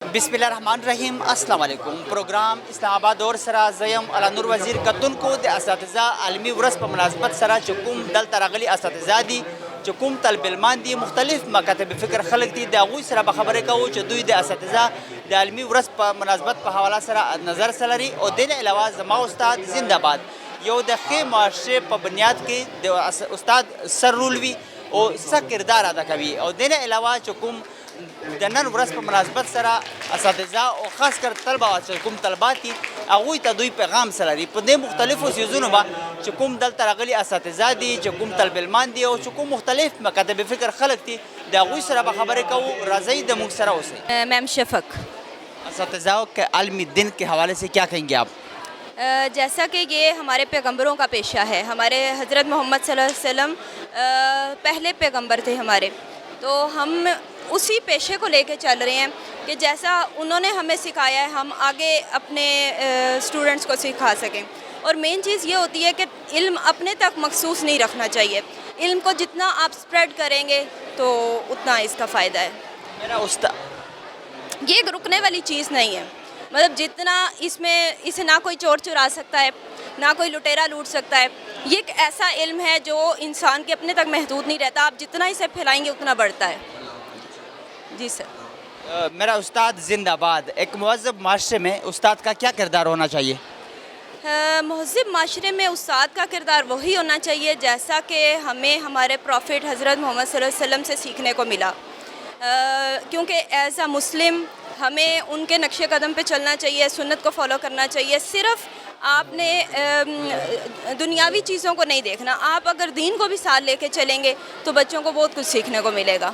بسم الله الرحمن الرحیم. السلام علیکم. پروګرام اسلام آباد اور سره زیم علی نور وزیر کتونکو د اساتذه عالمي ورځ په مناسبت سره چې کوم دلته راغلي اساتذه دي چې کوم طالب علمان دي مختلف مکاتب فکر خلک دي د هغوی سره به خبرې کوو چې دوی د اساتذه د عالمي ورځ په مناسبت په حواله سره نظر سره لري او د نه علاوه زما استاد زنده باد یو د ښې معاشرې په بنیاد کې د استاد سر رول وي او څه کردار ادا کوي او د نه علاوه چې کوم د نن ورځ په مناسبت سره اساتذه او خاص کر طلبه چې کوم طلبات دي هغوی ته دوی پیغام سره لري په دې مختلفو څیزونو به چې کوم دلته راغلي اساتذه دي چې کوم طالب علمان دي او چې کوم مختلف مکاتب فکر خلک دي د هغوی سره به خبرې کوو. راځئ د موږ سره اوسئ. میم شفق. اساتذہ کے عالمی دن کے حوالے سے کیا کہیں گے آپ؟ جیسا کہ یہ ہمارے پیغمبروں کا پیشہ ہے. ہمارے حضرت محمد صلی اللہ علیہ وسلم پہلے پیغمبر تھے ہمارے, تو ہم اسی پیشے کو لے کے چل رہے ہیں کہ جیسا انہوں نے ہمیں سکھایا ہے ہم آگے اپنے اسٹوڈنٹس کو سکھا سکیں. اور مین چیز یہ ہوتی ہے کہ علم اپنے تک مخصوص نہیں رکھنا چاہیے. علم کو جتنا آپ اسپریڈ کریں گے تو اتنا اس کا فائدہ ہے. میرا استاد یہ ایک رکنے والی چیز نہیں ہے. مطلب جتنا اس میں اسے نہ کوئی چور چرا سکتا ہے, نہ کوئی لٹیرا لوٹ سکتا ہے. یہ ایک ایسا علم ہے جو انسان کے اپنے تک محدود نہیں رہتا. آپ جتنا اسے پھیلائیں گے اتنا بڑھتا ہے. جی سر. میرا استاد زندہ باد, ایک مہذب معاشرے میں استاد کا کیا کردار ہونا چاہیے؟ مہذب معاشرے میں استاد کا کردار وہی ہونا چاہیے جیسا کہ ہمیں ہمارے پروفٹ حضرت محمد صلی اللہ علیہ وسلم سے سیکھنے کو ملا. کیونکہ ایز اے مسلم ہمیں ان کے نقش قدم پہ چلنا چاہیے, سنت کو فالو کرنا چاہیے. صرف آپ نے دنیاوی چیزوں کو نہیں دیکھنا, آپ اگر دین کو بھی ساتھ لے کے چلیں گے تو بچوں کو بہت کچھ سیکھنے کو ملے گا.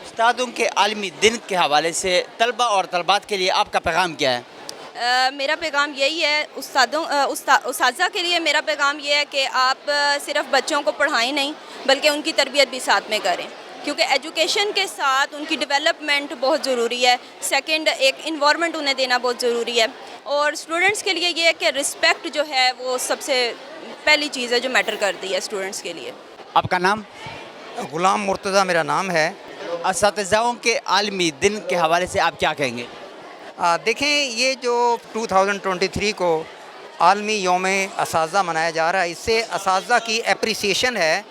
استادوں کے عالمی دن کے حوالے سے طلبہ اور طلبات کے لیے آپ کا پیغام کیا ہے؟ میرا پیغام یہی ہے, اساتذہ کے لیے میرا پیغام یہ ہے کہ آپ صرف بچوں کو پڑھائیں نہیں بلکہ ان کی تربیت بھی ساتھ میں کریں, کیونکہ ایجوکیشن کے ساتھ ان کی ڈیولپمنٹ بہت ضروری ہے. سیکنڈ, ایک انوائرمنٹ انہیں دینا بہت ضروری ہے. اور اسٹوڈنٹس کے لیے یہ ہے کہ رسپیکٹ جو ہے وہ سب سے پہلی چیز ہے جو میٹر کرتی ہے اسٹوڈنٹس کے لیے. آپ کا نام؟ غلام مرتضیٰ میرا نام ہے. اساتذاؤں کے عالمی دن کے حوالے سے آپ کیا کہیں گے؟ دیکھیں, یہ جو 2023 کو عالمی یوم اساتذہ منایا جا رہا ہے, اس سے اساتذہ کی اپریسیشن ہے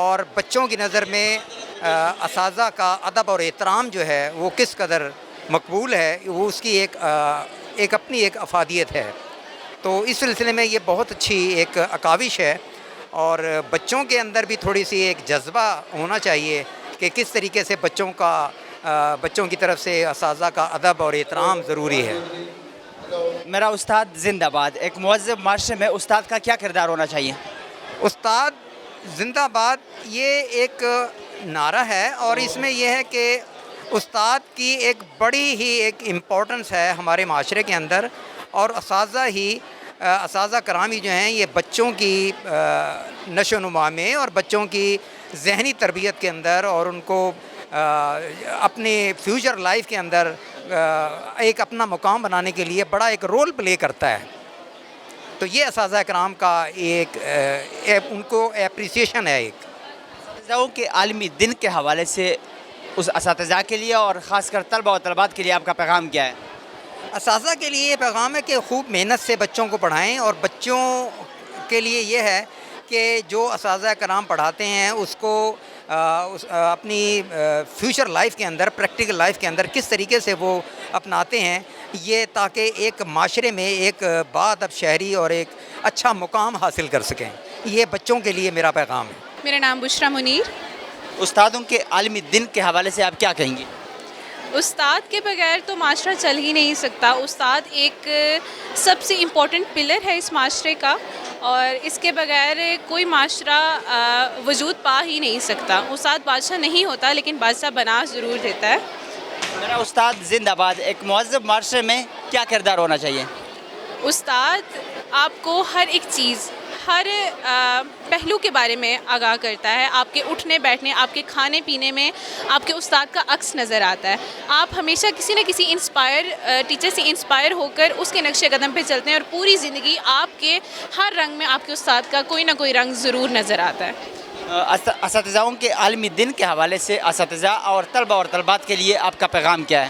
اور بچوں کی نظر میں اساتذہ کا ادب اور احترام جو ہے وہ کس قدر مقبول ہے, وہ اس کی ایک اپنی ایک افادیت ہے. تو اس سلسلے میں یہ بہت اچھی ایک کاوش ہے اور بچوں کے اندر بھی تھوڑی سی ایک جذبہ ہونا چاہیے کہ کس طریقے سے بچوں کی طرف سے اساتذہ کا ادب اور احترام ضروری ہے. میرا استاد زندہ باد, ایک مہذب معاشرے میں استاد کا کیا کردار ہونا چاہیے؟ استاد زندہ باد یہ ایک نعرہ ہے اور اس میں یہ ہے کہ استاد کی ایک بڑی ہی ایک امپورٹنس ہے ہمارے معاشرے کے اندر. اور اساتذہ کرامی جو ہیں یہ بچوں کی نشو و نما میں اور بچوں کی ذہنی تربیت کے اندر اور ان کو اپنے فیوچر لائف کے اندر ایک اپنا مقام بنانے کے لیے بڑا ایک رول پلے کرتا ہے. تو یہ اساتذہ کرام کا ایک ان کو اپریسیشن ہے. ایک اساتذاؤں کے عالمی دن کے حوالے سے اس اساتذہ کے لیے اور خاص کر طلبہ و طلبات کے لیے آپ کا پیغام کیا ہے؟ اساتذہ کے لیے یہ پیغام ہے کہ خوب محنت سے بچوں کو پڑھائیں اور بچوں کے لیے یہ ہے کہ جو اساتذہ کرام پڑھاتے ہیں اس کو اپنی فیوچر لائف کے اندر, پریکٹیکل لائف کے اندر کس طریقے سے وہ اپناتے ہیں, یہ تاکہ ایک معاشرے میں ایک باادب شہری اور ایک اچھا مقام حاصل کر سکیں. یہ بچوں کے لیے میرا پیغام ہے. میرا نام بشرا منیر. استادوں کے عالمی دن کے حوالے سے آپ کیا کہیں گے؟ استاد کے بغیر تو معاشرہ چل ہی نہیں سکتا. استاد ایک سب سے امپورٹنٹ پلر ہے اس معاشرے کا اور اس کے بغیر کوئی معاشرہ وجود پا ہی نہیں سکتا. استاد بادشاہ نہیں ہوتا لیکن بادشاہ بنا ضرور دیتا ہے. میرا استاد زندہ باد, ایک مہذب معاشرے میں کیا کردار ہونا چاہیے؟ استاد آپ کو ہر ایک چیز, ہر پہلو کے بارے میں آگاہ کرتا ہے. آپ کے اٹھنے بیٹھنے, آپ کے کھانے پینے میں آپ کے استاد کا عکس نظر آتا ہے. آپ ہمیشہ کسی نہ کسی ٹیچر سے انسپائر ہو کر اس کے نقش قدم پہ چلتے ہیں اور پوری زندگی آپ کے ہر رنگ میں آپ کے استاد کا کوئی نہ کوئی رنگ ضرور نظر آتا ہے. اساتذاؤں کے عالمی دن کے حوالے سے اساتذہ اور طلبہ اور طلبات کے لیے آپ کا پیغام کیا ہے؟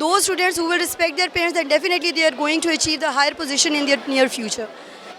Those students who will respect their parents, then definitely they are going to achieve the higher position in their near future.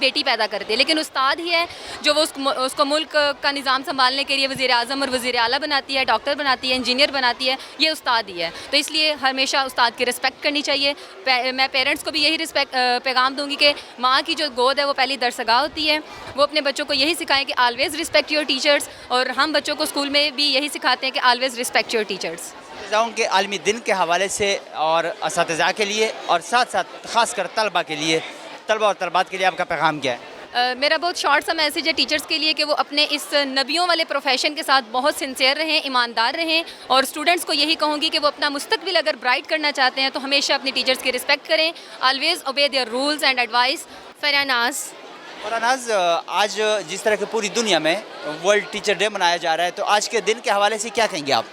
بیٹی پیدا کرتی ہے، لیکن استاد ہی ہے جو وہ اس کو ملک کا نظام سنبھالنے کے لیے وزیر اعظم اور وزیر اعلیٰ بناتی ہے، ڈاکٹر بناتی ہے، انجینئر بناتی ہے، یہ استاد ہی ہے. تو اس لیے ہمیشہ استاد کی رسپیکٹ کرنی چاہیے. میں پیرنٹس کو بھی یہی پیغام دوں گی کہ ماں کی جو گود ہے وہ پہلی درسگاہ ہوتی ہے. وہ اپنے بچوں کو یہی سکھائیں کہ آلویز رسپیکٹ یور ٹیچرس، اور ہم بچوں کو اسکول میں بھی یہی سکھاتے ہیں کہ آلویز رسپیکٹ یور ٹیچرس. اساتذاؤں کے عالمی دن کے حوالے سے اور اساتذہ کے لیے اور ساتھ ساتھ خاص کر طلبہ اور طلبات کے لیے آپ کا پیغام کیا ہے؟ میرا بہت شارٹ سا میسیج ہے ٹیچرز کے لیے کہ وہ اپنے اس نبیوں والے پروفیشن کے ساتھ بہت سنسیئر رہیں، ایماندار رہیں، اور اسٹوڈنٹس کو یہی کہوں گی کہ وہ اپنا مستقبل اگر برائٹ کرنا چاہتے ہیں تو ہمیشہ اپنی ٹیچرز کی رسپیکٹ کریں. Always obey their rules and advice. Faranaz. Faranaz, آج جس طرح کہ پوری دنیا میں ورلڈ ٹیچر ڈے منایا جا رہا ہے، تو آج کے دن کے حوالے سے کیا کہیں گے آپ؟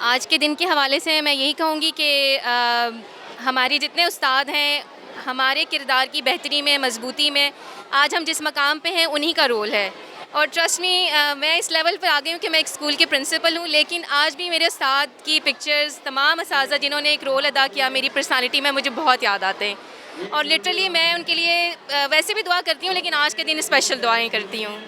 آج کے دن کے حوالے سے میں یہی کہوں گی کہ ہمارے جتنے استاد ہیں، ہمارے کردار کی بہتری میں، مضبوطی میں آج ہم جس مقام پہ ہیں انہی کا رول ہے. اور ٹرسٹ می، میں اس لیول پر آ گئی ہوں کہ میں ایک اسکول کی پرنسپل ہوں، لیکن آج بھی میرے استاد کی پکچرز، تمام اساتذہ جنہوں نے ایک رول ادا کیا میری پرسنالٹی میں، مجھے بہت یاد آتے ہیں. اور لٹرلی میں ان کے لیے ویسے بھی دعا کرتی ہوں، لیکن آج کے دن اسپیشل دعائیں کرتی ہوں.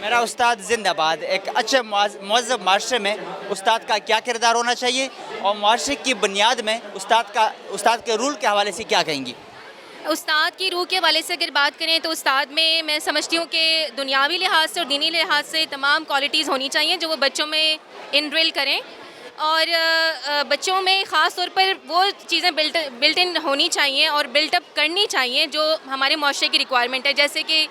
میرا استاد زندہ باد. ایک اچھے مہذب معاشرے میں استاد کا کیا کردار ہونا چاہیے، اور معاشرے کی بنیاد میں استاد کے رول کے حوالے سے کیا کہیں گی؟ استاد کی روح کے حوالے سے اگر بات کریں تو استاد میں سمجھتی ہوں کہ دنیاوی لحاظ سے اور دینی لحاظ سے تمام کوالٹیز ہونی چاہیے جو وہ بچوں میں انڈرل کریں، اور بچوں میں خاص طور پر وہ چیزیں بلٹ ان ہونی چاہیے اور بلٹ اپ کرنی چاہیے جو ہمارے معاشرے کی ریکوائرمنٹ ہے، جیسے کہ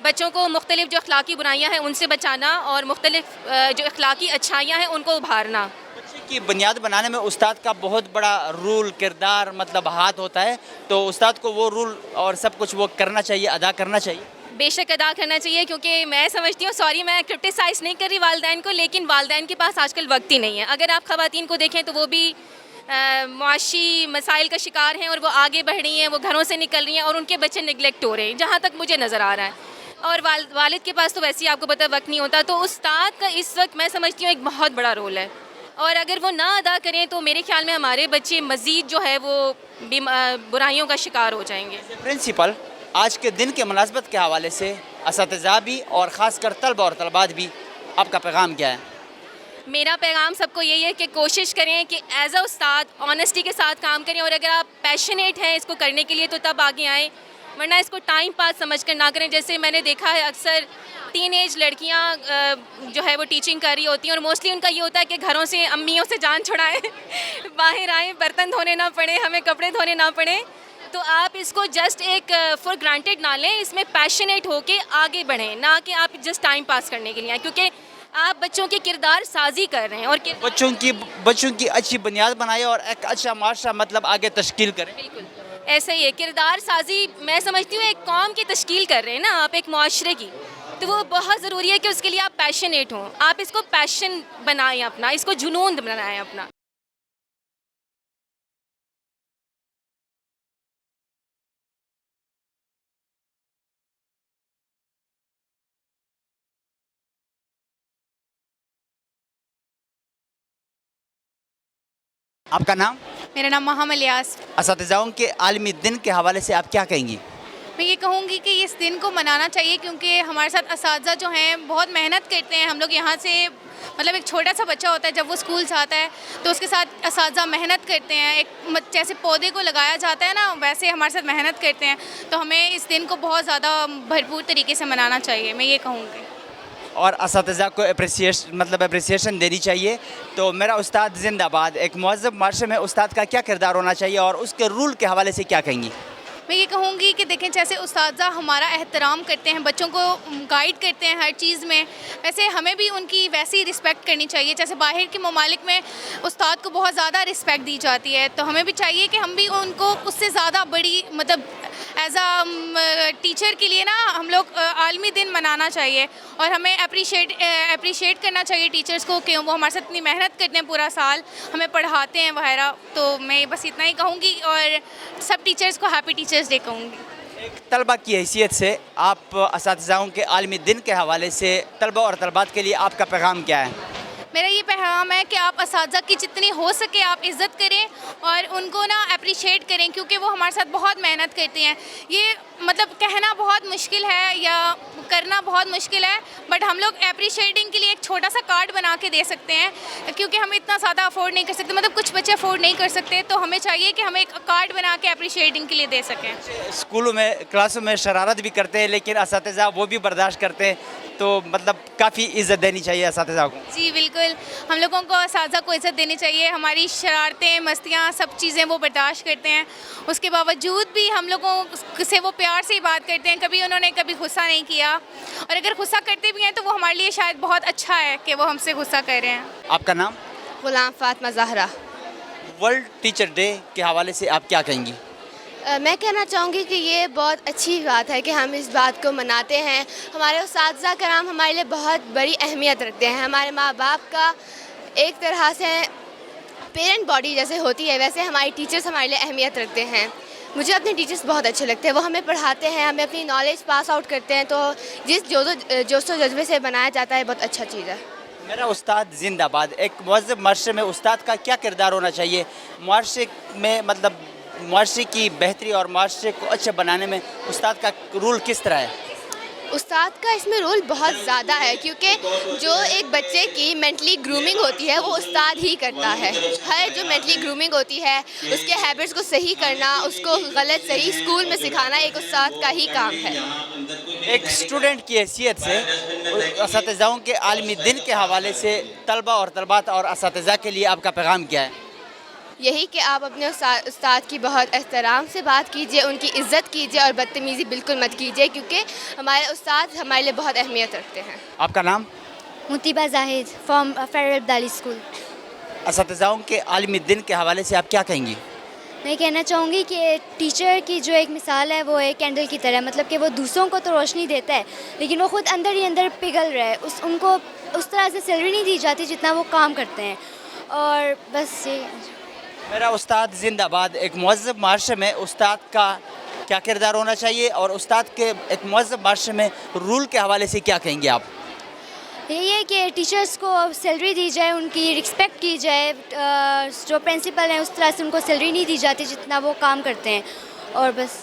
بچوں کو مختلف جو اخلاقی برائیاں ہیں ان سے بچانا، اور مختلف جو اخلاقی اچھائیاں ہیں ان کو ابھارنا. بچے کی بنیاد بنانے میں استاد کا بہت بڑا رول، کردار، مطلب ہاتھ ہوتا ہے. تو استاد کو وہ رول اور سب کچھ وہ کرنا چاہیے، ادا کرنا چاہیے. بے شک ادا کرنا چاہیے، کیونکہ میں سمجھتی ہوں، میں کرٹیسائز نہیں کر رہی والدین کو، لیکن والدین کے پاس آج کل وقت ہی نہیں ہے. اگر آپ خواتین کو دیکھیں تو وہ بھی معاشی مسائل کا شکار ہیں، اور وہ آگے بڑھ رہی ہیں، وہ گھروں سے نکل رہی ہیں، اور ان کے بچے نگلیکٹ ہو رہے ہیں جہاں تک مجھے نظر آ رہا ہے. اور والد کے پاس تو ویسے ہی آپ کو پتہ وقت نہیں ہوتا. تو استاد کا اس وقت میں سمجھتی ہوں ایک بہت بڑا رول ہے، اور اگر وہ نہ ادا کریں تو میرے خیال میں ہمارے بچے مزید جو ہے وہ برائیوں کا شکار ہو جائیں گے. پرنسپل، آج کے دن کے مناسبت کے حوالے سے اساتذہ بھی اور خاص کر طلبہ اور طلبات بھی، آپ کا پیغام کیا ہے؟ میرا پیغام سب کو یہی ہے کہ کوشش کریں کہ ایز اے استاد آنیسٹی کے ساتھ کام کریں، اور اگر آپ پیشنیٹ ہیں اس کو کرنے کے لیے تو تب آگے آئیں، ورنہ اس کو ٹائم پاس سمجھ کر نہ کریں. جیسے میں نے دیکھا ہے اکثر ٹین ایج لڑکیاں جو ہے وہ ٹیچنگ کر رہی ہوتی ہیں، اور موسٹلی ان کا یہ ہوتا ہے کہ گھروں سے امیوں سے جان چھڑائیں، باہر آئیں، برتن دھونے نہ پڑیں، ہمیں کپڑے دھونے نہ پڑیں. تو آپ اس کو جسٹ ایک فار گرانٹیڈ نہ لیں، اس میں پیشنیٹ ہو کے آگے بڑھیں، نہ کہ آپ جسٹ ٹائم پاس کرنے کے لیے آئیں، کیونکہ آپ بچوں کی کردار سازی کر رہے ہیں. اور بچوں کی اچھی بنیاد بنائے اور ایک اچھا معاشرہ مطلب آگے تشکیل کریں. بالکل ایسا ہی ہے، کردار سازی میں سمجھتی ہوں ایک قوم کی تشکیل کر رہے ہیں نا آپ، ایک معاشرے کی، تو وہ بہت ضروری ہے کہ اس کے لیے آپ پیشنیٹ ہوں. آپ اس کو پیشن بنائیں اپنا، اس کو جنون بنائیں اپنا. آپ کا نام؟ میرا نام مہم الیاس. اساتذاؤں کے عالمی دن کے حوالے سے آپ کیا کہیں گی؟ میں یہ کہوں گی کہ اس دن کو منانا چاہیے، کیونکہ ہمارے ساتھ اساتذہ جو ہیں بہت محنت کرتے ہیں. ہم لوگ یہاں سے مطلب ایک چھوٹا سا بچہ ہوتا ہے جب وہ اسکول سے آتا ہے تو اس کے ساتھ اساتذہ محنت کرتے ہیں، ایک جیسے پودے کو لگایا جاتا ہے نا ویسے ہمارے ساتھ محنت کرتے ہیں. تو ہمیں اس دن کو بہت زیادہ بھرپور طریقے سے منانا چاہیے، میں یہ کہوں گی. اور اساتذہ کو اپریسیشن دینی چاہیے. تو میرا استاد زندہ باد. ایک مہذب معاشرے میں استاد کا کیا کردار ہونا چاہیے اور اس کے رول کے حوالے سے کیا کہیں گی؟ میں یہ کہوں گی کہ دیکھیں جیسے اساتذہ ہمارا احترام کرتے ہیں، بچوں کو گائیڈ کرتے ہیں ہر چیز میں، ویسے ہمیں بھی ان کی ویسی رسپیکٹ کرنی چاہیے. جیسے باہر کے ممالک میں استاد کو بہت زیادہ رسپیکٹ دی جاتی ہے، تو ہمیں بھی چاہیے کہ ہم بھی ان کو اس سے زیادہ بڑی مطلب ایز اے ٹیچر کے لیے نا ہم لوگ عالمی دن منانا چاہیے، اور ہمیں اپریشیٹ کرنا چاہیے ٹیچرز کو کہ وہ ہمارے ساتھ اتنی محنت کرتے ہیں، پورا سال ہمیں پڑھاتے ہیں وغیرہ. تو میں بس اتنا ہی کہوں گی، اور سب ٹیچرز کو ہیپی ٹیچرز ڈے کہوں گی. ایک طلبہ کی حیثیت سے آپ اساتذاؤں کے عالمی دن کے حوالے سے طلبہ اور طلبات کے لیے آپ کا پیغام کیا ہے؟ میرا یہ پیغام ہے کہ آپ اساتذہ کی جتنی ہو سکے آپ عزت کریں اور ان کو نا اپریشیٹ کریں، کیونکہ وہ ہمارے ساتھ بہت محنت کرتے ہیں. یہ مطلب کہنا بہت مشکل ہے یا کرنا بہت مشکل ہے، بٹ ہم لوگ اپریشیٹنگ کے لیے ایک چھوٹا سا کارڈ بنا کے دے سکتے ہیں، کیونکہ ہم اتنا زیادہ افورڈ نہیں کر سکتے، مطلب کچھ بچے افورڈ نہیں کر سکتے، تو ہمیں چاہیے کہ ہم ایک کارڈ بنا کے اپریشیٹنگ کے لیے دے سکیں. اسکولوں میں کلاسوں میں شرارت بھی کرتے ہیں لیکن اساتذہ وہ بھی برداشت کرتے ہیں، تو مطلب کافی عزت دینی چاہیے اساتذہ کو. جی بالکل، ہم لوگوں کو اساتذہ کو عزت دینی چاہیے. ہماری شرارتیں مستیاں سب چیزیں وہ برداشت کرتے ہیں، اس کے باوجود بھی ہم لوگوں سے وہ پیار سے ہی بات کرتے ہیں. کبھی انہوں نے کبھی غصہ نہیں کیا، اور اگر غصہ کرتے بھی ہیں تو وہ ہمارے لیے شاید بہت اچھا ہے کہ وہ ہم سے غصہ کر رہے ہیں. آپ کا نام؟ Ghulam Fatima Zahra. World teacher day کے حوالے سے آپ کیا کہیں گی؟ میں کہنا چاہوں گی کہ یہ بہت اچھی بات ہے کہ ہم اس بات کو مناتے ہیں. ہمارے اساتذہ کرام ہمارے لیے بہت بڑی اہمیت رکھتے ہیں. ہمارے ماں باپ کا ایک طرح سے پیرنٹ باڈی جیسے ہوتی ہے، ویسے ہماری ٹیچرز ہمارے لیے اہمیت رکھتے ہیں. مجھے اپنے ٹیچرز بہت اچھے لگتے ہیں. وہ ہمیں پڑھاتے ہیں، ہمیں اپنی نالج پاس آؤٹ کرتے ہیں، تو جس جوش و جذبے سے بنایا جاتا ہے بہت اچھا چیز ہے. میرا استاد زندہ باد. ایک مہذب معاشرے میں استاد کا کیا کردار ہونا چاہیے؟ معاشرے میں مطلب معاشرے کی بہتری اور معاشرے کو اچھا بنانے میں استاد کا رول کس طرح ہے؟ استاد کا اس میں رول بہت زیادہ ہے، کیونکہ جو ایک بچے کی مینٹلی گرومنگ ہوتی ہے وہ استاد ہی کرتا ہے. ہر جو مینٹلی گرومنگ ہوتی ہے اس کے ہیبٹس کو صحیح کرنا، اس کو غلط صحیح اسکول میں سکھانا ایک استاد کا ہی کام ہے. ایک اسٹوڈنٹ کی حیثیت سے اساتذاؤں کے عالمی دن کے حوالے سے طلبہ اور طلبات اور اساتذہ کے لیے آپ کا پیغام کیا ہے؟ یہی کہ آپ اپنے استاد کی بہت احترام سے بات کیجیے، ان کی عزت کیجیے اور بدتمیزی بالکل مت کیجیے، کیونکہ ہمارے استاد ہمارے لیے بہت اہمیت رکھتے ہیں. آپ کا نام؟ مطیبہ زاہد فرام فیڈرل ابدالی اسکول. اساتذاؤں کے عالمی دن کے حوالے سے آپ کیا کہیں گی؟ میں کہنا چاہوں گی کہ ٹیچر کی جو ایک مثال ہے وہ ایک کینڈل کی طرح ہے، مطلب کہ وہ دوسروں کو تو روشنی دیتا ہے لیکن وہ خود اندر ہی اندر پگھل رہا ہے. ان کو اس طرح سے سیلری نہیں دی جاتی جتنا وہ کام کرتے ہیں. اور بس یہ میرا استاد زندہ باد. ایک مہذب معاشرے میں استاد کا کیا کردار ہونا چاہیے اور استاد کے ایک مہذب معاشرے میں رول کے حوالے سے کیا کہیں گے آپ؟ یہی ہے کہ ٹیچرس کو سیلری دی جائے، ان کی رسپیکٹ کی جائے. جو پرنسپل ہیں اس طرح سے ان کو سیلری نہیں دی جاتی جتنا وہ کام کرتے ہیں. اور بس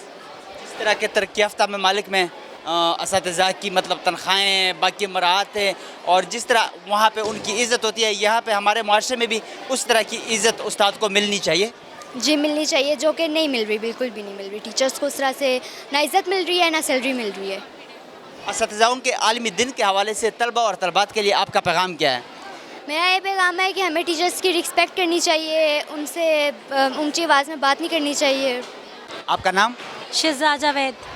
اس طرح کے ترقی یافتہ ممالک میں اساتذہ کی مطلب تنخواہیں باقی مراعات ہیں اور جس طرح وہاں پہ ان کی عزت ہوتی ہے، یہاں پہ ہمارے معاشرے میں بھی اس طرح کی عزت استاد کو ملنی چاہیے. جی ملنی چاہیے، جو کہ نہیں مل رہی، بالکل بھی نہیں مل رہی. ٹیچرس کو اس طرح سے نہ عزت مل رہی ہے نہ سیلری مل رہی ہے. اساتذاؤں کے عالمی دن کے حوالے سے طلبہ اور طلبات کے لیے آپ کا پیغام کیا ہے؟ میرا یہ پیغام ہے کہ ہمیں ٹیچرس کی رسپیکٹ کرنی چاہیے، ان سے اونچی آواز میں بات نہیں کرنی چاہیے. آپ کا نام؟ شہزاد جاوید.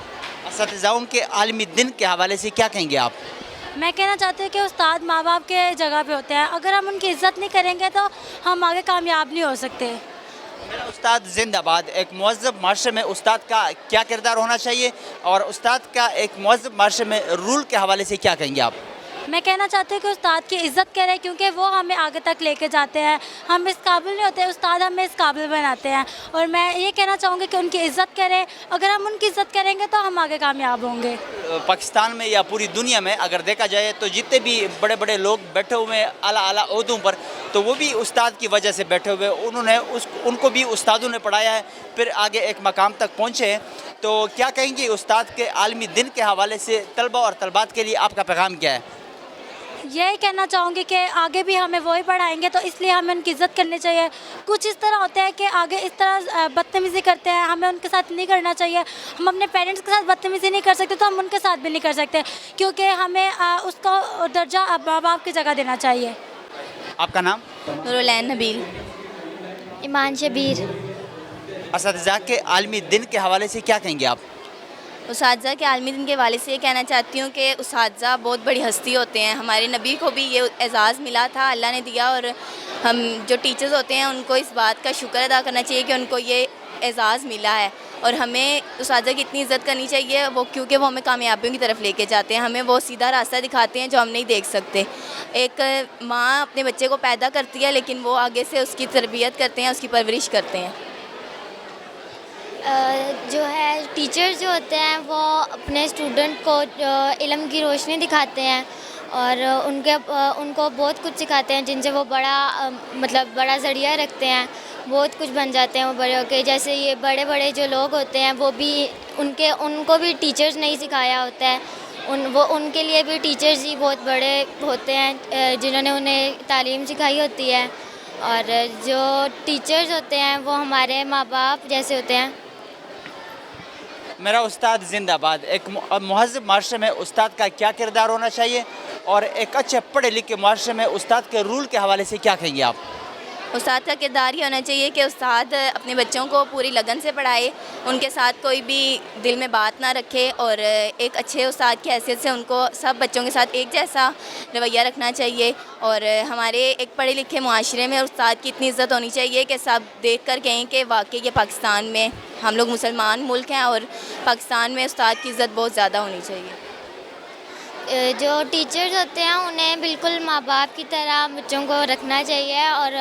اساتذاؤں کے عالمی دن کے حوالے سے کیا کہیں گے آپ؟ میں کہنا چاہتی ہوں کہ استاد ماں باپ کے جگہ پہ ہوتے ہیں. اگر ہم ان کی عزت نہیں کریں گے تو ہم آگے کامیاب نہیں ہو سکتے. میرا استاد زندہ باد. ایک مہذب معاشرے میں استاد کا کیا کردار ہونا چاہیے اور استاد کا ایک مہذب معاشرے میں رول کے حوالے سے کیا کہیں گے آپ؟ میں کہنا چاہتی ہوں کہ استاد کی عزت کریں، کیونکہ وہ ہمیں آگے تک لے کے جاتے ہیں. ہم اس قابل نہیں ہوتے، استاد ہمیں اس قابل بناتے ہیں. اور میں یہ کہنا چاہوں گی کہ ان کی عزت کریں. اگر ہم ان کی عزت کریں گے تو ہم آگے کامیاب ہوں گے. پاکستان میں یا پوری دنیا میں اگر دیکھا جائے تو جتنے بھی بڑے بڑے لوگ بیٹھے ہوئے ہیں اعلیٰ عہدوں پر، تو وہ بھی استاد کی وجہ سے بیٹھے ہوئے. ان کو بھی استادوں نے پڑھایا ہے، پھر آگے ایک مقام تک پہنچے ہیں. تو کیا کہیں گے استاد کے عالمی دن کے حوالے سے طلبہ اور طلبات کے لیے آپ کا پیغام کیا ہے؟ یہی کہنا چاہوں گی کہ آگے بھی ہمیں وہی پڑھائیں گے، تو اس لیے ہمیں ان کی عزت کرنی چاہیے. کچھ اس طرح ہوتے ہیں کہ آگے اس طرح بدتمیزی کرتے ہیں، ہمیں ان کے ساتھ نہیں کرنا چاہیے. ہم اپنے پیرنٹس کے ساتھ بدتمیزی نہیں کر سکتے تو ہم ان کے ساتھ بھی نہیں کر سکتے، کیونکہ ہمیں اس کو درجہ ماں باپ کی جگہ دینا چاہیے. آپ کا نام؟ نورالعین نبیل. ایمان شبیر. اساتذہ کے عالمی دن کے حوالے سے کیا کہیں گے آپ؟ اساتذہ کے عالمی دن کے حوالے سے یہ کہنا چاہتی ہوں کہ اساتذہ بہت بڑی ہستی ہوتے ہیں. ہمارے نبی کو بھی یہ اعزاز ملا تھا، اللہ نے دیا، اور ہم جو ٹیچرز ہوتے ہیں ان کو اس بات کا شکر ادا کرنا چاہیے کہ ان کو یہ اعزاز ملا ہے. اور ہمیں اساتذہ کی اتنی عزت کرنی چاہیے، کیونکہ وہ ہمیں کامیابیوں کی طرف لے کے جاتے ہیں. ہمیں وہ سیدھا راستہ دکھاتے ہیں جو ہم نہیں دیکھ سکتے. ایک ماں اپنے بچے کو پیدا کرتی ہے لیکن وہ آگے سے اس کی تربیت کرتے ہیں، اس کی پرورش کرتے ہیں. جو ہے ٹیچر جو ہوتے ہیں وہ اپنے اسٹوڈنٹ کو علم کی روشنی دکھاتے ہیں اور ان کو بہت کچھ سکھاتے ہیں جن سے وہ بڑا ذریعہ رکھتے ہیں، بہت کچھ بن جاتے ہیں وہ بڑے ہو کے. جیسے یہ بڑے بڑے جو لوگ ہوتے ہیں وہ بھی ان کو بھی ٹیچرز نے ہی سکھایا ہوتا ہے. ان کے لیے بھی ٹیچرز ہی بہت بڑے ہوتے ہیں جنہوں نے انہیں تعلیم سکھائی ہوتی ہے. اور جو ٹیچرز ہوتے ہیں وہ ہمارے ماں باپ جیسے ہوتے ہیں. میرا استاد زندہ باد. ایک مہذب معاشرے میں استاد کا کیا کردار ہونا چاہیے اور ایک اچھے پڑھے لکھے معاشرے میں استاد کے رول کے حوالے سے کیا کہیں گے آپ؟ استاد کا کردار یہ ہونا چاہیے کہ استاد اپنے بچوں کو پوری لگن سے پڑھائے، ان کے ساتھ کوئی بھی دل میں بات نہ رکھے، اور ایک اچھے استاد کی حیثیت سے ان کو سب بچوں کے ساتھ ایک جیسا رویہ رکھنا چاہیے. اور ہمارے ایک پڑھے لکھے معاشرے میں استاد کی اتنی عزت ہونی چاہیے کہ سب دیکھ کر کہیں کہ واقعی یہ پاکستان میں ہم لوگ مسلمان ملک ہیں اور پاکستان میں استاد کی عزت بہت زیادہ ہونی چاہیے. جو ٹیچرز ہوتے ہیں انہیں بالکل ماں باپ کی طرح بچوں کو رکھنا چاہیے. اور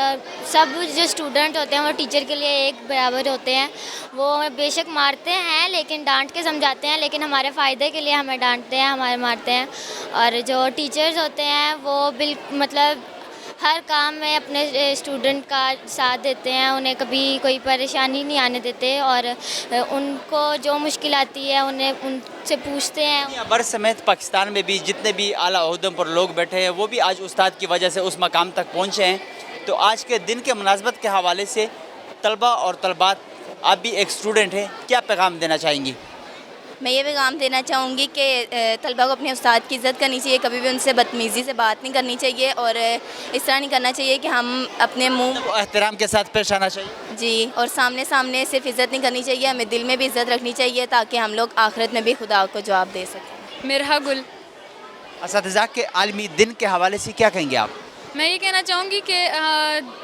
سب جو اسٹوڈنٹ ہوتے ہیں وہ ٹیچر کے لیے ایک برابر ہوتے ہیں. وہ بے شک مارتے ہیں لیکن ڈانٹ کے سمجھاتے ہیں، لیکن ہمارے فائدے کے لیے ہمیں ڈانٹتے ہیں، ہمارے مارتے ہیں. اور جو ٹیچرز ہوتے ہیں وہ ہر کام میں اپنے اسٹوڈنٹ کا ساتھ دیتے ہیں، انہیں کبھی کوئی پریشانی نہیں آنے دیتے، اور ان کو جو مشکل آتی ہے انہیں ان سے پوچھتے ہیں. دنیا بھر سمیت پاکستان میں بھی جتنے بھی اعلیٰ عہدوں پر لوگ بیٹھے ہیں وہ بھی آج استاد کی وجہ سے اس مقام تک پہنچے ہیں. تو آج کے دن کے مناسبت کے حوالے سے طلبہ اور طلبات، آپ بھی ایک اسٹوڈنٹ ہیں، کیا پیغام دینا چاہیں گی؟ میں یہ پیغام دینا چاہوں گی کہ طلبہ کو اپنے استاد کی عزت کرنی چاہیے، کبھی بھی ان سے بدتمیزی سے بات نہیں کرنی چاہیے، اور اس طرح نہیں کرنا چاہیے کہ ہم اپنے منہ احترام کے ساتھ پیش آنا چاہیے. جی، اور سامنے صرف عزت نہیں کرنی چاہیے، ہمیں دل میں بھی عزت رکھنی چاہیے تاکہ ہم لوگ آخرت میں بھی خدا کو جواب دے سکیں. مرحا گل. اساتذہ کے عالمی دن کے حوالے سے کیا کہیں گے آپ؟ میں یہ کہنا چاہوں گی کہ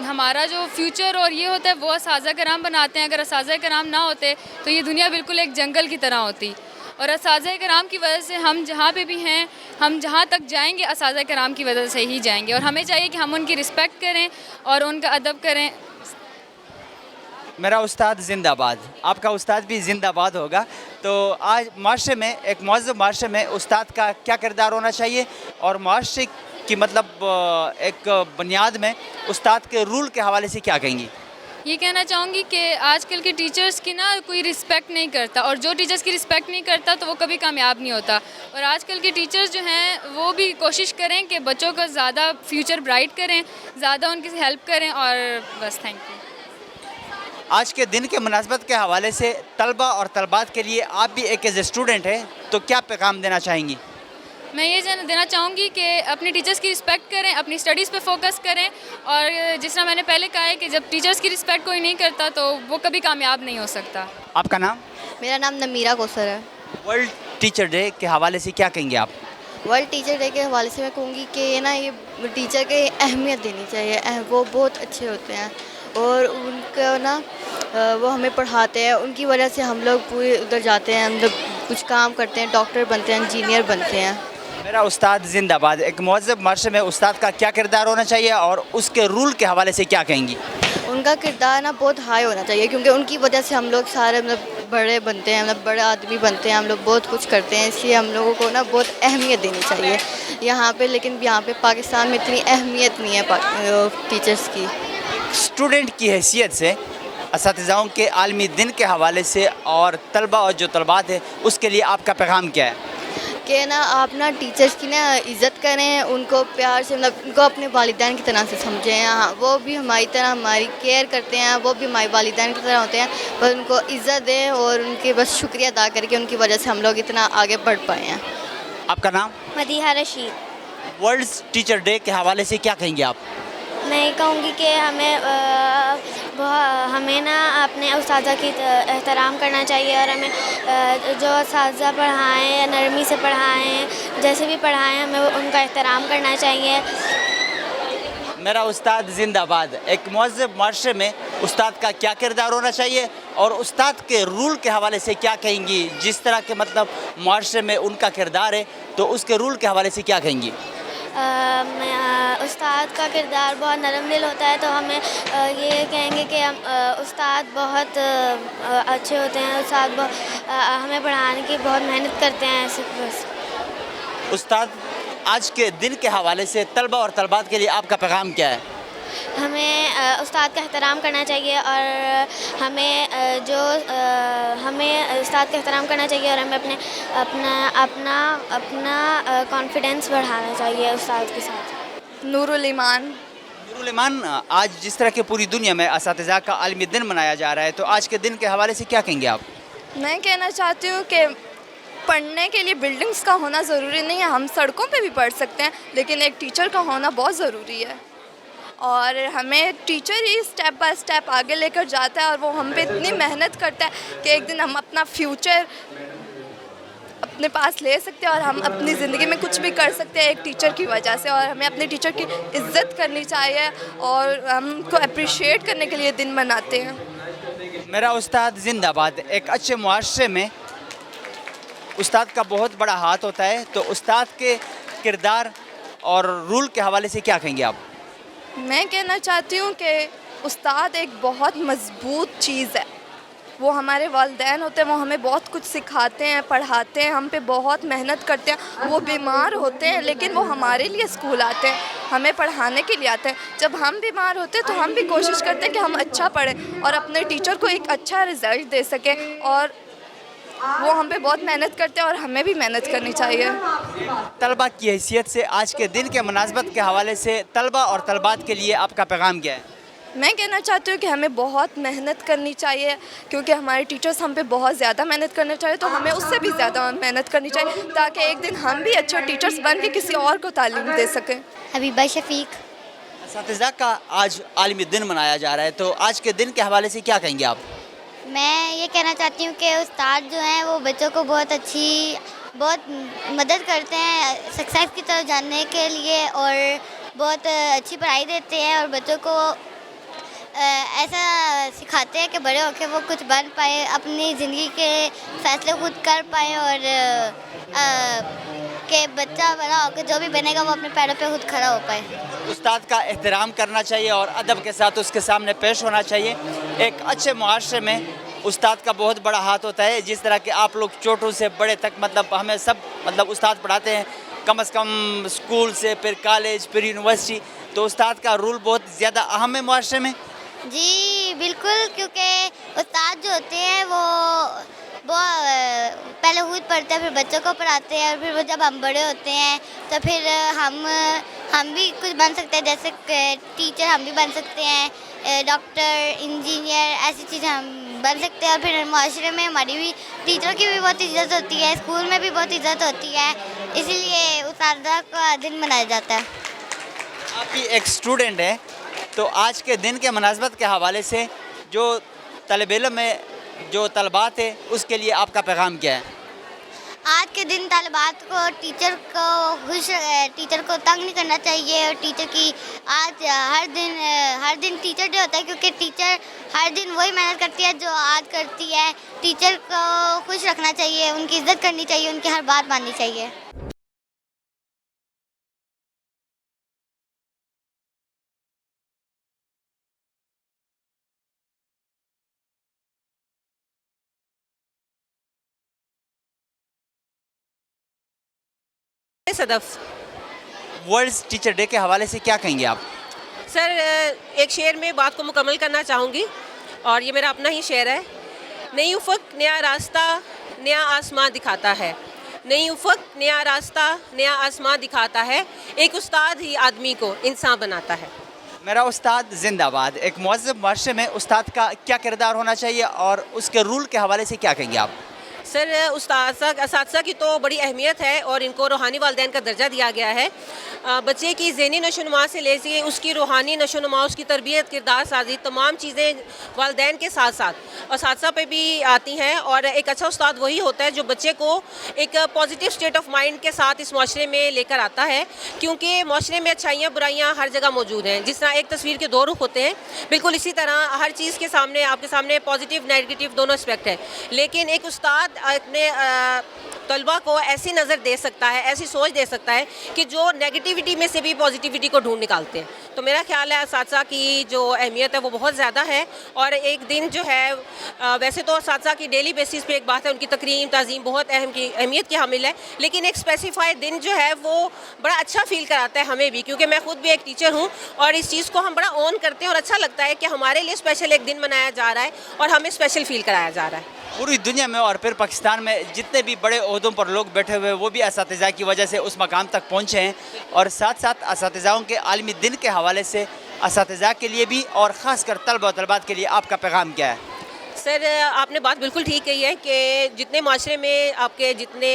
ہمارا جو فیوچر اور یہ ہوتا ہے وہ اساتذہ کرام بناتے ہیں. اگر اساتذہ کرام نہ ہوتے تو یہ دنیا بالکل ایک جنگل کی طرح ہوتی، اور اساتذہ کرام کی وجہ سے ہم جہاں پہ بھی ہیں، ہم جہاں تک جائیں گے اساتذہ کرام کی وجہ سے ہی جائیں گے. اور ہمیں چاہیے کہ ہم ان کی رسپیکٹ کریں اور ان کا ادب کریں. میرا استاد زندہ باد. آپ کا استاد بھی زندہ باد ہوگا. تو آج معاشرے میں، ایک مہذب معاشرے میں استاد کا کیا کردار ہونا چاہیے اور معاشرے کی ایک بنیاد میں استاد کے رول کے حوالے سے کیا کہیں گی؟ یہ کہنا چاہوں گی کہ آج کل کے ٹیچرز کی کوئی رسپیکٹ نہیں کرتا، اور جو ٹیچرز کی رسپیکٹ نہیں کرتا تو وہ کبھی کامیاب نہیں ہوتا. اور آج کل کے ٹیچرز جو ہیں وہ بھی کوشش کریں کہ بچوں کا زیادہ فیوچر برائٹ کریں، زیادہ ان کی ہیلپ کریں. اور بس تھینک یو. آج کے دن کے مناسبت کے حوالے سے طلبہ اور طلبات کے لیے آپ بھی ایک ایز اے اسٹوڈنٹ ہیں تو کیا پیغام دینا چاہیں گی؟ میں یہ دینا چاہوں گی کہ اپنے ٹیچرز کی رسپیکٹ کریں، اپنی اسٹڈیز پہ فوکس کریں. اور جس طرح میں نے پہلے کہا ہے کہ جب ٹیچرز کی رسپیکٹ کوئی نہیں کرتا تو وہ کبھی کامیاب نہیں ہو سکتا. آپ کا نام؟ میرا نام نمیرہ کوثر ہے. ورلڈ ٹیچر ڈے کے حوالے سے کیا کہیں گے آپ؟ ورلڈ ٹیچر ڈے کے حوالے سے میں کہوں گی کہ یہ ٹیچر کے اہمیت دینی چاہیے. وہ بہت اچھے ہوتے ہیں اور ان کا وہ ہمیں پڑھاتے ہیں، ان کی وجہ سے ہم لوگ پورے ادھر جاتے ہیں، ہم لوگ کچھ کام کرتے ہیں، ڈاکٹر بنتے ہیں، انجینئر بنتے ہیں. میرا استاد زندہ باد. ایک مہذب معاشرے میں استاد کا کیا کردار ہونا چاہیے اور اس کے رول کے حوالے سے کیا کہیں گی؟ ان کا کردار بہت ہائی ہونا چاہیے، کیونکہ ان کی وجہ سے ہم لوگ سارے بڑے بنتے ہیں، بڑے آدمی بنتے ہیں، ہم لوگ بہت کچھ کرتے ہیں. اس لیے ہم لوگوں کو بہت اہمیت دینی چاہیے یہاں پہ. لیکن یہاں پہ پاکستان میں اتنی اہمیت نہیں ہے ٹیچرس کی. اسٹوڈنٹ کی حیثیت سے اساتذاؤں کے عالمی دن کے حوالے سے اور طلبہ اور جو طلبات ہیں اس کے لیے آپ کا پیغام کیا ہے؟ کہ آپ ٹیچرس کی عزت کریں، ان کو پیار سے ان کو اپنے والدین کی طرح سے سمجھیں. وہ بھی ہماری طرح ہماری کیئر کرتے ہیں، وہ بھی ہمارے والدین کی طرح ہوتے ہیں. بس ان کو عزت دیں اور ان کے بس شکریہ ادا کر کے ان کی وجہ سے ہم لوگ اتنا آگے بڑھ پائے ہیں. آپ کا نام؟ Madiha Rashid. World teacher day کے حوالے سے کیا کہیں گے آپ؟ میں یہ کہوں گی کہ ہمیں اپنے اساتذہ کی احترام کرنا چاہیے، اور ہمیں جو اساتذہ پڑھائیں یا نرمی سے پڑھائیں، جیسے بھی پڑھائیں، ہمیں ان کا احترام کرنا چاہیے. میرا استاد زندہ باد. ایک مہذب معاشرے میں استاد کا کیا کردار ہونا چاہیے اور استاد کے رول کے حوالے سے کیا کہیں گی؟ جس طرح کے معاشرے میں ان کا کردار ہے تو اس کے رول کے حوالے سے کیا کہیں گی؟ استاد کا کردار بہت نرم دل ہوتا ہے، تو ہمیں یہ کہیں گے کہ استاد بہت اچھے ہوتے ہیں. استاد ہمیں پڑھانے کی بہت محنت کرتے ہیں. ایسے بس. استاد آج کے دن کے حوالے سے طلبہ اور طلبات کے لیے آپ کا پیغام کیا ہے؟ ہمیں استاد کا احترام کرنا چاہیے اور ہمیں استاد کا احترام کرنا چاہیے اور ہمیں اپنا کانفیڈنس بڑھانا چاہیے استاد کے ساتھ. نور الایمان. نور الایمان، آج جس طرح کہ پوری دنیا میں اساتذہ کا عالمی دن منایا جا رہا ہے تو آج کے دن کے حوالے سے کیا کہیں گے آپ؟ میں کہنا چاہتی ہوں کہ پڑھنے کے لیے بلڈنگز کا ہونا ضروری نہیں ہے، ہم سڑکوں پہ بھی پڑھ سکتے ہیں، لیکن ایک ٹیچر کا ہونا بہت ضروری ہے. اور ہمیں teacher he step by step آگے لے کر جاتا ہے اور وہ ہم پہ اتنی محنت کرتا ہے کہ ایک دن ہم اپنا فیوچر اپنے پاس لے سکتے ہیں اور ہم اپنی زندگی میں کچھ بھی کر سکتے ہیں ایک ٹیچر کی وجہ سے. اور ہمیں اپنے ٹیچر کی عزت کرنی چاہیے اور ہم کو اپریشیٹ کرنے کے لیے دن مناتے ہیں. میرا استاد زندہ باد. ایک اچھے معاشرے میں استاد کا بہت بڑا ہاتھ ہوتا ہے، تو استاد کے کردار اور رول کے حوالے سے کیا کہیں گے آپ؟ میں کہنا چاہتی ہوں کہ استاد ایک بہت مضبوط چیز ہے. وہ ہمارے والدین ہوتے ہیں، وہ ہمیں بہت کچھ سکھاتے ہیں، پڑھاتے ہیں، ہم پہ بہت محنت کرتے ہیں. وہ بیمار ہوتے ہیں لیکن وہ ہمارے لیے اسکول آتے ہیں، ہمیں پڑھانے کے لیے آتے ہیں. جب ہم بیمار ہوتے ہیں تو ہم بھی کوشش کرتے ہیں کہ ہم اچھا پڑھیں اور اپنے ٹیچر کو ایک اچھا رزلٹ دے سکیں. اور وہ ہم پہ بہت محنت کرتے ہیں اور ہمیں بھی محنت کرنی چاہیے. طلبہ کی حیثیت سے آج کے دن کے مناسبت کے حوالے سے طلبہ اور طلبات کے لیے آپ کا پیغام کیا ہے؟ میں کہنا چاہتی ہوں کہ ہمیں بہت محنت کرنی چاہیے کیونکہ ہمارے ٹیچرز ہم پہ بہت زیادہ محنت کرنا چاہیے، تو ہمیں اس سے بھی زیادہ محنت کرنی چاہیے تاکہ ایک دن ہم بھی اچھے ٹیچرز بن کے کسی اور کو تعلیم دے سکیں. حبیبہ شفیق. اساتذہ کا آج عالمی دن منایا جا رہا ہے، تو آج کے دن کے حوالے سے کیا کہیں گے آپ؟ میں یہ کہنا چاہتی ہوں کہ استاد جو ہیں وہ بچوں کو بہت مدد کرتے ہیں سکسیس کی طرف جاننے کے لیے اور بہت اچھی پڑھائی دیتے ہیں اور بچوں کو ایسا سکھاتے ہیں کہ بڑے ہو کے وہ کچھ بن پائے، اپنی زندگی کے فیصلے خود کر پائیں اور کہ بچہ بڑا ہو کے جو بھی بنے گا وہ اپنے پیروں پہ خود کھڑا ہو پائے. استاد کا احترام کرنا چاہیے اور ادب کے ساتھ اس کے سامنے پیش ہونا چاہیے. ایک اچھے معاشرے میں استاد کا بہت بڑا ہاتھ ہوتا ہے. جس طرح کہ آپ لوگ چھوٹوں سے بڑے تک ہمیں سب استاد پڑھاتے ہیں، کم از کم اسکول سے پھر کالج پھر یونیورسٹی، تو استاد کا رول بہت زیادہ اہم ہے معاشرے میں. جی بالکل، کیونکہ استاد جو ہوتے ہیں وہ پہلے خود پڑھتے ہیں پھر بچوں کو پڑھاتے ہیں اور پھر جب ہم بڑے ہوتے ہیں تو پھر ہم بھی کچھ بن سکتے ہیں، جیسے ٹیچر ہم بھی بن سکتے ہیں، ڈاکٹر، انجینئر، ایسی چیزیں ہم بن سکتے ہیں. اور پھر معاشرے میں ہماری بھی ٹیچر کی بھی بہت عزت ہوتی ہے، اسکول میں بھی بہت عزت ہوتی ہے، اسی لیے اساتذہ کا دن منایا جاتا ہے. آپ بھی ایک اسٹوڈنٹ ہیں، تو آج کے دن کے مناسبت کے حوالے سے جو طالب علم ہے، جو طلبات ہے، اس کے لیے آپ کا پیغام کیا ہے؟ آج کے دن طالبات کو ٹیچر کو تنگ نہیں کرنا چاہیے اور ٹیچر کی آج ہر دن ٹیچر ڈے ہوتا ہے کیونکہ ٹیچر ہر دن وہی محنت کرتی ہے جو آج کرتی ہے. ٹیچر کو خوش رکھنا چاہیے، ان کی عزت کرنی چاہیے، ان کی ہر بات ماننی چاہیے. صدف. ورلڈ ٹیچر ڈے کے حوالے سے کیا کہیں گے آپ؟ سر ایک شعر میں بات کو مکمل کرنا چاہوں گی اور یہ میرا اپنا ہی شعر ہے. نئی افق نیا راستہ نیا آسمان دکھاتا ہے، نئی افق نیا راستہ نیا آسمان دکھاتا ہے، ایک استاد ہی آدمی کو انسان بناتا ہے. میرا استاد زندہ باد. ایک مہذب معاشرے میں استاد کا کیا کردار ہونا چاہیے اور اس کے رول کے حوالے سے کیا کہیں گے آپ؟ سر اساتذہ کی تو بڑی اہمیت ہے اور ان کو روحانی والدین کا درجہ دیا گیا ہے. بچے کی ذہنی نشوونما سے لے کے اس کی روحانی نشوونما، اس کی تربیت، کردار سازی، تمام چیزیں والدین کے ساتھ ساتھ اساتذہ پہ بھی آتی ہیں. اور ایک اچھا استاد وہی ہوتا ہے جو بچے کو ایک پازیٹیو اسٹیٹ آف مائنڈ کے ساتھ اس معاشرے میں لے کر آتا ہے، کیونکہ معاشرے میں اچھائیاں برائیاں ہر جگہ موجود ہیں. جس طرح ایک تصویر کے دو رخ ہوتے ہیں، بالکل اسی طرح ہر چیز کے سامنے آپ کے سامنے پازیٹیو نیگیٹو دونوں اسپیکٹ ہیں. لیکن ایک استاد اپنے طلبہ کو ایسی نظر دے سکتا ہے, ایسی سوچ دے سکتا ہے کہ جو نیگیٹیوٹی میں سے بھی پازیٹیوٹی کو ڈھونڈ نکالتے ہیں. تو میرا خیال ہے اساتذہ کی جو اہمیت ہے وہ بہت زیادہ ہے. اور ایک دن جو ہے ویسے تو اساتذہ کی ڈیلی بیسس پہ ایک بات ہے, ان کی تکریم تعظیم بہت اہمیت کی حامل ہے, لیکن ایک اسپیسیفائڈ دن جو ہے وہ بڑا اچھا فیل کراتا ہے ہمیں بھی, کیونکہ میں خود بھی ایک ٹیچر ہوں اور اس چیز کو ہم بڑا اون کرتے ہیں اور اچھا لگتا ہے کہ ہمارے لیے اسپیشل ایک دن منایا جا رہا ہے اور ہمیں اسپیشل فیل کرایا جا رہا ہے. پوری دنیا میں اور پھر پاکستان میں جتنے بھی بڑے عہدوں پر لوگ بیٹھے ہوئے وہ بھی اساتذہ کی وجہ سے اس مقام تک پہنچے ہیں, اور ساتھ ساتھ اساتذاؤں کے عالمی دن کے حوالے سے اساتذہ کے لیے بھی اور خاص کر طلبہ و طالبات کے لیے آپ کا پیغام کیا ہے؟ سر آپ نے بات بالکل ٹھیک کہی ہے کہ جتنے معاشرے میں آپ کے جتنے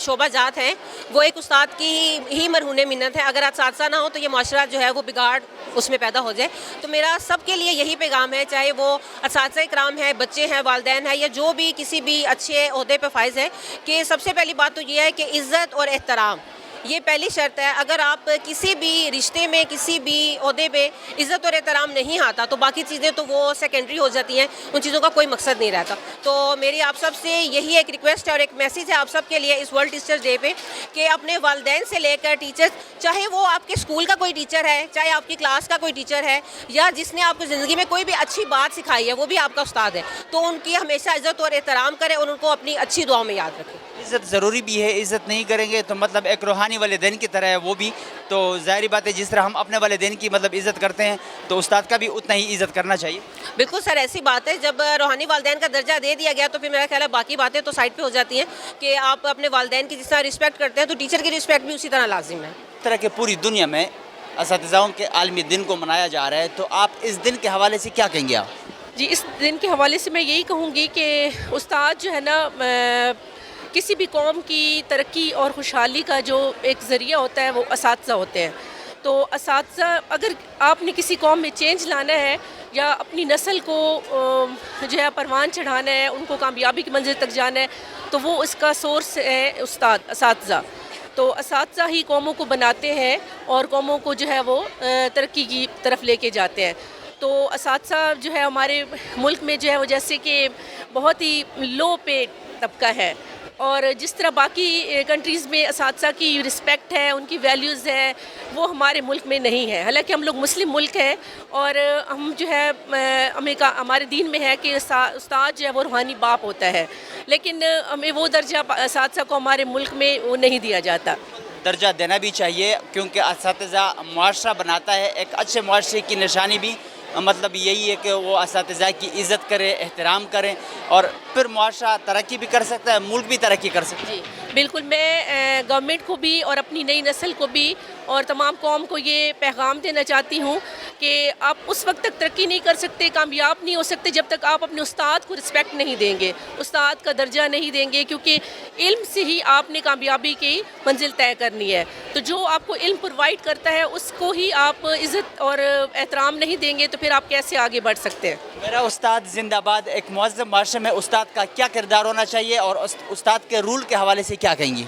شعبہ جات ہیں وہ ایک استاد کی ہی مرہون منت ہے. اگر اساتذہ نہ ہو تو یہ معاشرہ جو ہے وہ بگاڑ اس میں پیدا ہو جائے. تو میرا سب کے لیے یہی پیغام ہے, چاہے وہ اساتذہ کرام ہیں, بچے ہیں, والدین ہیں, یا جو بھی کسی بھی اچھے عہدے پہ فائز ہے, کہ سب سے پہلی بات تو یہ ہے کہ عزت اور احترام یہ پہلی شرط ہے. اگر آپ کسی بھی رشتے میں کسی بھی عہدے پہ عزت اور احترام نہیں آتا تو باقی چیزیں تو وہ سیکنڈری ہو جاتی ہیں, ان چیزوں کا کوئی مقصد نہیں رہتا. تو میری آپ سب سے یہی ایک ریکویسٹ ہے اور ایک میسیج ہے آپ سب کے لیے اس ورلڈ ٹیچرز ڈے پہ, کہ اپنے والدین سے لے کر ٹیچرز, چاہے وہ آپ کے اسکول کا کوئی ٹیچر ہے, چاہے آپ کی کلاس کا کوئی ٹیچر ہے, یا جس نے آپ کو زندگی میں کوئی بھی اچھی بات سکھائی ہے وہ بھی آپ کا استاد ہے, تو ان کی ہمیشہ عزت اور احترام کریں اور ان کو اپنی اچھی دعاؤں میں یاد رکھیں. عزت ضروری بھی ہے, عزت نہیں کریں گے تو مطلب ایک روحانی والدین کی طرح ہے وہ بھی. تو ظاہری بات ہے جس طرح ہم اپنے والدین کی مطلب عزت کرتے ہیں تو استاد کا بھی اتنا ہی عزت کرنا چاہیے. بالکل سر, ایسی بات ہے. جب روحانی والدین کا درجہ دے دیا گیا تو پھر میرا خیال ہے باقی باتیں تو سائڈ پہ ہو جاتی ہیں, کہ آپ اپنے والدین کی جس طرح رسپیکٹ کرتے ہیں تو ٹیچر کی رسپیکٹ بھی اسی طرح لازم ہے. اس طرح کہ پوری دنیا میں اساتذاؤں کے عالمی دن کو منایا جا رہا ہے, تو آپ اس دن کے حوالے سے کیا کہیں گے آپ؟ جی, اس دن کے حوالے سے میں یہی کہوں گی کہ استاد جو ہے نا کسی بھی قوم کی ترقی اور خوشحالی کا جو ایک ذریعہ ہوتا ہے وہ اساتذہ ہوتے ہیں. تو اساتذہ, اگر آپ نے کسی قوم میں چینج لانا ہے یا اپنی نسل کو جو ہے پروان چڑھانا ہے, ان کو کامیابی کی منزل تک جانا ہے, تو وہ اس کا سورس ہے اساتذہ. تو اساتذہ ہی قوموں کو بناتے ہیں اور قوموں کو جو ہے وہ ترقی کی طرف لے کے جاتے ہیں. تو اساتذہ جو ہے ہمارے ملک میں جو ہے وہ جیسے کہ بہت ہی لو پے طبقہ ہے, اور جس طرح باقی کنٹریز میں اساتذہ کی رسپیکٹ ہے, ان کی ویلیوز ہے, وہ ہمارے ملک میں نہیں ہے. حالانکہ ہم لوگ مسلم ملک ہیں اور ہم جو ہے ہمارے دین میں ہے کہ استاد جو ہے وہ روحانی باپ ہوتا ہے, لیکن ہمیں وہ درجہ اساتذہ کو ہمارے ملک میں وہ نہیں دیا جاتا. درجہ دینا بھی چاہیے کیونکہ اساتذہ معاشرہ بناتا ہے. ایک اچھے معاشرے کی نشانی بھی مطلب یہی ہے کہ وہ اساتذہ کی عزت کرے, احترام کریں, اور پھر معاشرہ ترقی بھی کر سکتا ہے, ملک بھی ترقی کر سکتا ہے. جی بالکل, میں گورنمنٹ کو بھی اور اپنی نئی نسل کو بھی اور تمام قوم کو یہ پیغام دینا چاہتی ہوں کہ آپ اس وقت تک ترقی نہیں کر سکتے, کامیاب نہیں ہو سکتے جب تک آپ اپنے استاد کو رسپیکٹ نہیں دیں گے, استاد کا درجہ نہیں دیں گے, کیونکہ علم سے ہی آپ نے کامیابی کی منزل طے کرنی ہے. تو جو آپ کو علم پرووائڈ کرتا ہے اس کو ہی آپ عزت اور احترام نہیں دیں گے تو پھر آپ کیسے آگے بڑھ سکتے ہیں. میرا استاد زندہ باد. ایک مہذب معاشرے میں استاد کا کیا کردار ہونا چاہیے اور استاد کے رول کے حوالے سے کیا کہیں گی؟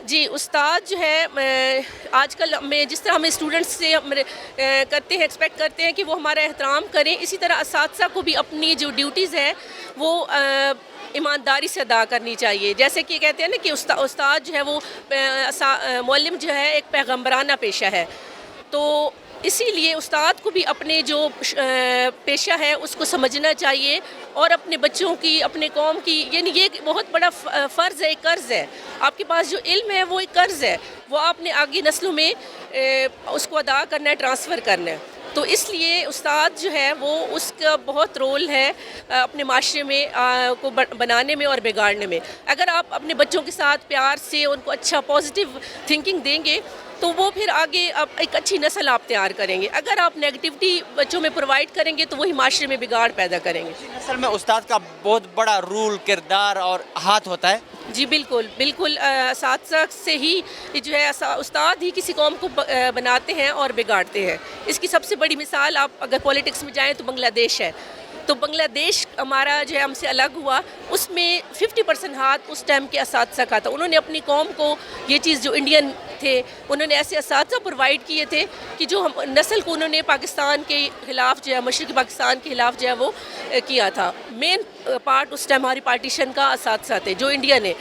جی, استاد جو ہے آج کل میں جس طرح ہم اسٹوڈنٹس سے کرتے ہیں, ایکسپیکٹ کرتے ہیں کہ وہ ہمارا احترام کریں, اسی طرح اساتذہ کو بھی اپنی جو ڈیوٹیز ہیں وہ ایمانداری سے ادا کرنی چاہیے. جیسے کہ کہتے ہیں نا کہ استاد جو ہے وہ معلم جو ہے ایک پیغمبرانہ پیشہ ہے, تو اسی لیے استاد کو بھی اپنے جو پیشہ ہے اس کو سمجھنا چاہیے اور اپنے بچوں کی, اپنے قوم کی, یعنی یہ بہت بڑا فرض ہے, ایک قرض ہے. آپ کے پاس جو علم ہے وہ ایک قرض ہے, وہ آپ نے آگے نسلوں میں اس کو ادا کرنا ہے, ٹرانسفر کرنا ہے. تو اس لیے استاد جو ہے وہ اس کا بہت رول ہے اپنے معاشرے میں کو بنانے میں اور بگاڑنے میں. اگر آپ اپنے بچوں کے ساتھ پیار سے ان کو اچھا پازیٹیو تھنکنگ دیں گے تو وہ پھر آگے ایک اچھی نسل آپ تیار کریں گے. اگر آپ نیگیٹیوٹی بچوں میں پرووائڈ کریں گے تو وہی معاشرے میں بگاڑ پیدا کریں گے. اصل میں استاد کا بہت بڑا رول, کردار اور ہاتھ ہوتا ہے. جی بالکل بالکل, اساتذہ سے ہی جو ہے استاد ہی کسی قوم کو بناتے ہیں اور بگاڑتے ہیں. اس کی سب سے بڑی مثال آپ اگر پولیٹکس میں جائیں تو بنگلہ دیش ہے. تو بنگلہ دیش ہمارا جو ہے ہم سے الگ ہوا, اس میں 50% ہاتھ اس ٹائم کے اساتذہ کا تھا. انہوں نے اپنی قوم کو یہ چیز جو انڈین تھے, انہوں نے ایسے اساتذہ پرووائڈ کیے تھے کہ جو ہم نسل کو انہوں نے پاکستان کے خلاف جو ہے, مشرقی پاکستان کے خلاف جو ہے وہ کیا تھا. مین پارٹ اس ٹائم ہماری پارٹیشن کا اساتذہ تھے جو انڈیا نے.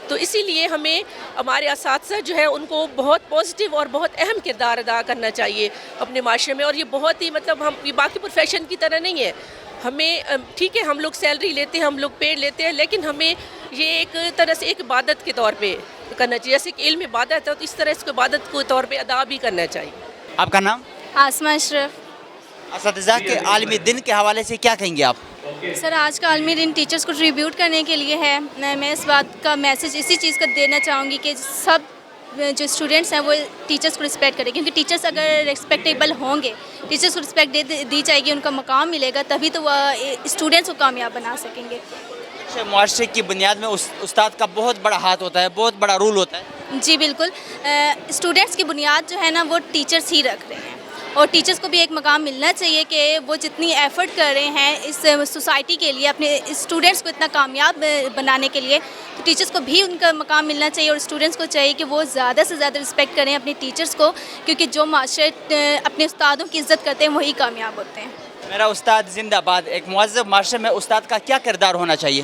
تو اسی لیے ہمیں ہمارے اساتذہ جو ہے ان کو بہت پازیٹیو اور بہت اہم کردار ادا کرنا چاہیے اپنے معاشرے میں. اور یہ بہت ہی مطلب ہم یہ باقی پروفیشن کی طرح نہیں ہے. ہمیں ٹھیک ہے ہم لوگ سیلری لیتے ہیں, ہم لوگ پیڈ لیتے ہیں, لیکن ہمیں یہ ایک طرح سے ایک عبادت کے طور پہ کرنا چاہیے. جیسے کہ علم عبادت ہے تو اس طرح اس کو عبادت کے طور پہ ادا بھی کرنا چاہیے. آپ کا نام؟ آسمہ اشرف. اساتذہ کے عالمی دن کے حوالے سے کیا کہیں گے آپ؟ سر آج کا عالمی دن ٹیچرز کو ٹریبیوٹ کرنے کے لیے ہے. میں اس بات کا میسج اسی چیز کا دینا چاہوں گی کہ سب جو اسٹوڈنٹس ہیں وہ ٹیچرز کو رسپیکٹ کریں, کیونکہ ٹیچرز اگر رسپیکٹیبل ہوں گے, ٹیچرز کو رسپیکٹ دی جائے گی, ان کا مقام ملے گا, تبھی تو وہ اسٹوڈنٹس کو کامیاب بنا سکیں گے. اچھا, معاشرے کی بنیاد میں استاد کا بہت بڑا ہاتھ ہوتا ہے, بہت بڑا رول ہوتا ہے. جی بالکل. اسٹوڈنٹس کی بنیاد جو ہے نا وہ ٹیچرز ہی رکھ رہے ہیں, اور ٹیچرز کو بھی ایک مقام ملنا چاہیے کہ وہ جتنی ایفرٹ کر رہے ہیں اس سوسائٹی کے لیے, اپنے اسٹوڈنٹس کو اتنا کامیاب بنانے کے لیے, تو ٹیچرز کو بھی ان کا مقام ملنا چاہیے. اور اسٹوڈنٹس کو چاہیے کہ وہ زیادہ سے زیادہ رسپیکٹ کریں اپنے ٹیچرز کو, کیونکہ جو معاشرے اپنے استادوں کی عزت کرتے ہیں وہی کامیاب ہوتے ہیں. میرا استاد زندہ باد. ایک مہذب معاشرے میں استاد کا کیا کردار ہونا چاہیے؟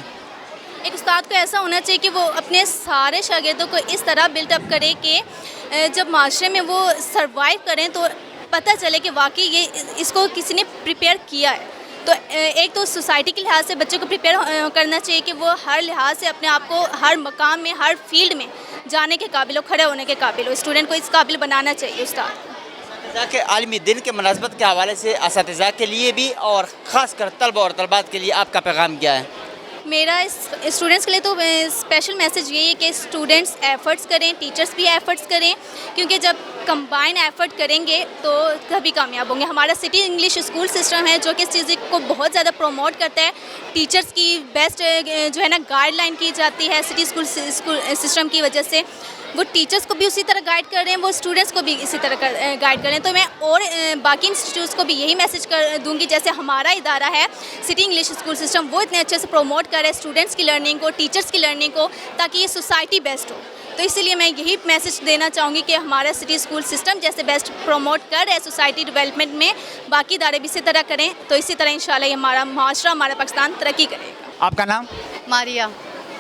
ایک استاد کو ایسا ہونا چاہیے کہ وہ اپنے سارے شاگردوں کو اس طرح بلڈ اپ کرے کہ جب معاشرے میں وہ سروائیو کریں تو پتہ چلے کہ واقعی یہ اس کو کسی نے پریپیئر کیا ہے. تو ایک تو سوسائٹی کے لحاظ سے بچوں کو پریپیئر کرنا چاہیے کہ وہ ہر لحاظ سے اپنے آپ کو ہر مقام میں, ہر فیلڈ میں جانے کے قابل ہو, کھڑے ہونے کے قابل ہو. اسٹوڈنٹ کو اس قابل بنانا چاہیے استاد. اساتذہ کے عالمی دن کے مناسبت کے حوالے سے اساتذہ کے لیے بھی اور خاص کر طلبہ اور طلبات کے لیے آپ کا پیغام کیا ہے؟ میرا اسٹوڈنٹس کے لیے تو اسپیشل میسج یہی ہے کہ اسٹوڈنٹس ایفرٹس کریں, ٹیچرس بھی ایفرٹس کریں, کیونکہ جب کمبائن ایفرٹ کریں گے تو تبھی کامیاب ہوں گے. ہمارا سٹی انگلش اسکول سسٹم ہے جو کہ اس چیز کو بہت زیادہ پروموٹ کرتا ہے. ٹیچرس کی بیسٹ جو ہے نا گائیڈ لائن کی جاتی ہے سٹی اسکول سسٹم کی وجہ سے. وہ ٹیچرس کو بھی اسی طرح گائیڈ کر رہے ہیں, وہ اسٹوڈنٹس کو بھی اسی طرح گائیڈ کر رہے ہیں. تو میں اور باقی انسٹیٹیوٹس کو بھی یہی میسج دوں گی, جیسے ہمارا ادارہ ہے سٹی انگلش اسکول سسٹم, وہ اتنے اچھے سے پروموٹ کر رہے ہیں اسٹوڈنٹس کی لرننگ کو, ٹیچرس کی لرننگ کو, تاکہ یہ سوسائٹی بیسٹ ہو. تو اسی لیے میں یہی میسج دینا چاہوں گی کہ ہمارا سٹی اسکول سسٹم جیسے بیسٹ پروموٹ کر رہے ہیں سوسائٹی ڈیولپمنٹ میں, باقی ادارے بھی اسی طرح کریں, تو اسی طرح انشاءاللہ یہ ہمارا معاشرہ, ہمارا پاکستان ترقی کرے گا. آپ کا نام؟ ماریا.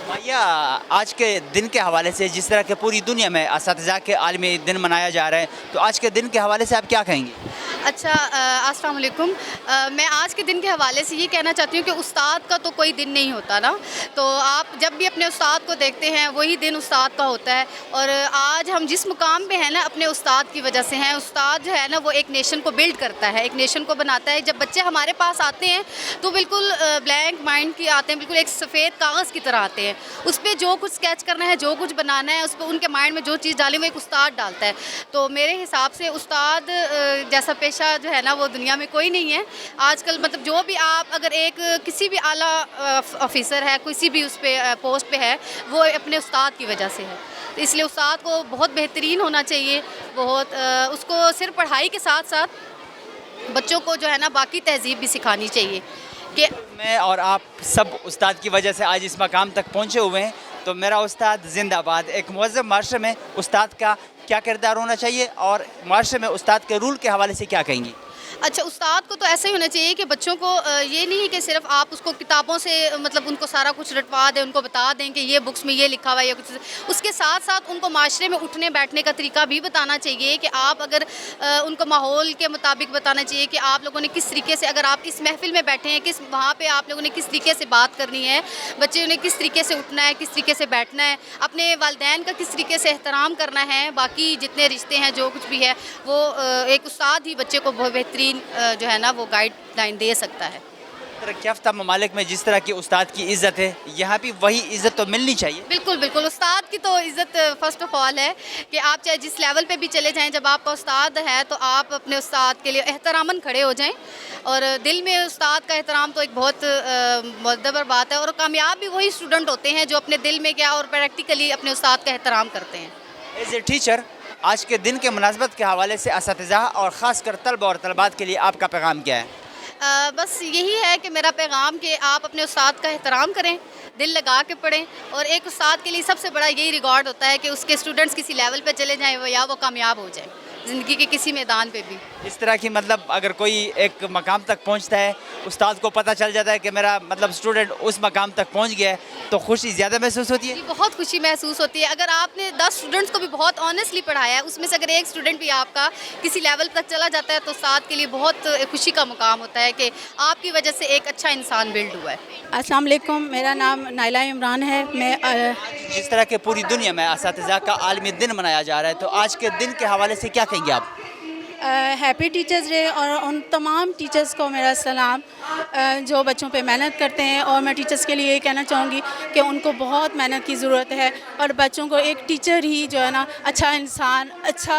بھیا, آج کے دن کے حوالے سے جس طرح کہ پوری دنیا میں اساتذہ کے عالمی دن منایا جا رہا ہے, تو آج کے دن کے حوالے سے آپ کیا کہیں گے؟ اچھا, السلام علیکم. میں آج کے دن کے حوالے سے یہ کہنا چاہتی ہوں کہ استاد کا تو کوئی دن نہیں ہوتا نا, تو آپ جب بھی اپنے استاد کو دیکھتے ہیں وہی دن استاد کا ہوتا ہے. اور آج ہم جس مقام پہ ہیں نا اپنے استاد کی وجہ سے ہیں. استاد جو ہے نا وہ ایک نیشن کو بلڈ کرتا ہے, ایک نیشن کو بناتا ہے. جب بچے ہمارے پاس آتے ہیں تو بالکل بلینک مائنڈ کی آتے ہیں, بالکل ایک سفید کاغذ کی طرح آتے ہیں. اس پہ جو کچھ اسکیچ کرنا ہے, جو کچھ بنانا ہے, اس پہ ان کے مائنڈ میں جو چیز ڈالیں وہ ایک استاد ڈالتا ہے. تو میرے حساب سے استاد جیسا پیشہ جو ہے نا وہ دنیا میں کوئی نہیں ہے آج کل. مطلب جو بھی آپ اگر ایک کسی بھی اعلیٰ آفیسر ہے, کسی بھی اس پہ پوسٹ پہ ہے, وہ اپنے استاد کی وجہ سے ہے. تو اس لیے استاد کو بہت بہترین ہونا چاہیے, بہت اس کو صرف پڑھائی کے ساتھ ساتھ بچوں کو جو ہے نا باقی تہذیب بھی سکھانی چاہیے. کہ میں اور آپ سب استاد کی وجہ سے آج اس مقام تک پہنچے ہوئے ہیں, تو میرا استاد زندہ باد. ایک مہذب معاشرے میں استاد کا کیا کردار ہونا چاہیے, اور معاشرے میں استاد کے رول کے حوالے سے کیا کہیں گی؟ اچھا, استاد کو تو ایسا ہی ہونا چاہیے کہ بچوں کو یہ نہیں کہ صرف آپ اس کو کتابوں سے مطلب ان کو سارا کچھ رٹوا دیں, ان کو بتا دیں کہ یہ بکس میں یہ لکھا ہوا ہے یا کچھ. اس کے ساتھ ساتھ ان کو معاشرے میں اٹھنے بیٹھنے کا طریقہ بھی بتانا چاہیے کہ آپ اگر ان کو ماحول کے مطابق بتانا چاہیے کہ آپ لوگوں نے کس طریقے سے, اگر آپ اس محفل میں بیٹھے ہیں کس وہاں پہ آپ لوگوں نے کس طریقے سے بات کرنی ہے, بچے نے کس طریقے سے اٹھنا ہے, کس طریقے سے بیٹھنا ہے, اپنے والدین کا کس طریقے سے احترام کرنا ہے, باقی جتنے رشتے ہیں جو کچھ بھی ہے وہ ایک استاد ہی بچے کو بہت بہترین جو ہے نا وہ گائیڈ لائن دے سکتا ہے. ترقی یافتہ ممالک میں جس طرح کی استاد کی عزت ہے, یہاں بھی وہی عزت تو ملنی چاہیے. بالکل بالکل, استاد کی تو عزت فرسٹ آف آل ہے کہ آپ چاہے جس لیول پہ بھی چلے جائیں, جب آپ کا استاد ہے تو آپ اپنے استاد کے لیے احتراماً کھڑے ہو جائیں. اور دل میں استاد کا احترام تو ایک بہت معتبر بات ہے, اور کامیاب بھی وہی اسٹوڈنٹ ہوتے ہیں جو اپنے دل میں کیا اور پریکٹیکلی اپنے استاد کا احترام کرتے ہیں. ایز اے ٹیچر, آج کے دن کے مناسبت کے حوالے سے اساتذہ اور خاص کر طلبہ اور طلبات کے لیے آپ کا پیغام کیا ہے؟ بس یہی ہے کہ میرا پیغام کہ آپ اپنے استاد کا احترام کریں، دل لگا کے پڑھیں، اور ایک استاد کے لیے سب سے بڑا یہی ریکارڈ ہوتا ہے کہ اس کے اسٹوڈنٹس کسی لیول پہ چلے جائیں یا وہ کامیاب ہو جائیں زندگی کے کسی میدان پہ بھی. اس طرح کی مطلب اگر کوئی ایک مقام تک پہنچتا ہے، استاد کو پتہ چل جاتا ہے کہ میرا مطلب اسٹوڈنٹ اس مقام تک پہنچ گیا ہے، تو خوشی زیادہ محسوس ہوتی ہے؟ جی بہت خوشی محسوس ہوتی ہے. اگر آپ نے 10 اسٹوڈنٹس کو بھی بہت آنیسٹلی پڑھایا ہے، اس میں سے اگر ایک اسٹوڈنٹ بھی آپ کا کسی لیول تک چلا جاتا ہے تو استاد کے لیے بہت خوشی کا مقام ہوتا ہے کہ آپ کی وجہ سے ایک اچھا انسان بلڈ ہوا ہے. السلام علیکم، میرا نام نائلہ عمران ہے. میں جس طرح کہ پوری دنیا میں اساتذہ کا عالمی دن منایا جا رہا ہے، تو آج کے دن کے حوالے سے کیا کہیں گے آپ؟ ہیپی ٹیچرز ڈے، اور ان تمام ٹیچرز کو میرا سلام جو بچوں پہ محنت کرتے ہیں. اور میں ٹیچرز کے لیے یہ کہنا چاہوں گی کہ ان کو بہت محنت کی ضرورت ہے، اور بچوں کو ایک ٹیچر ہی جو ہے نا اچھا انسان، اچھا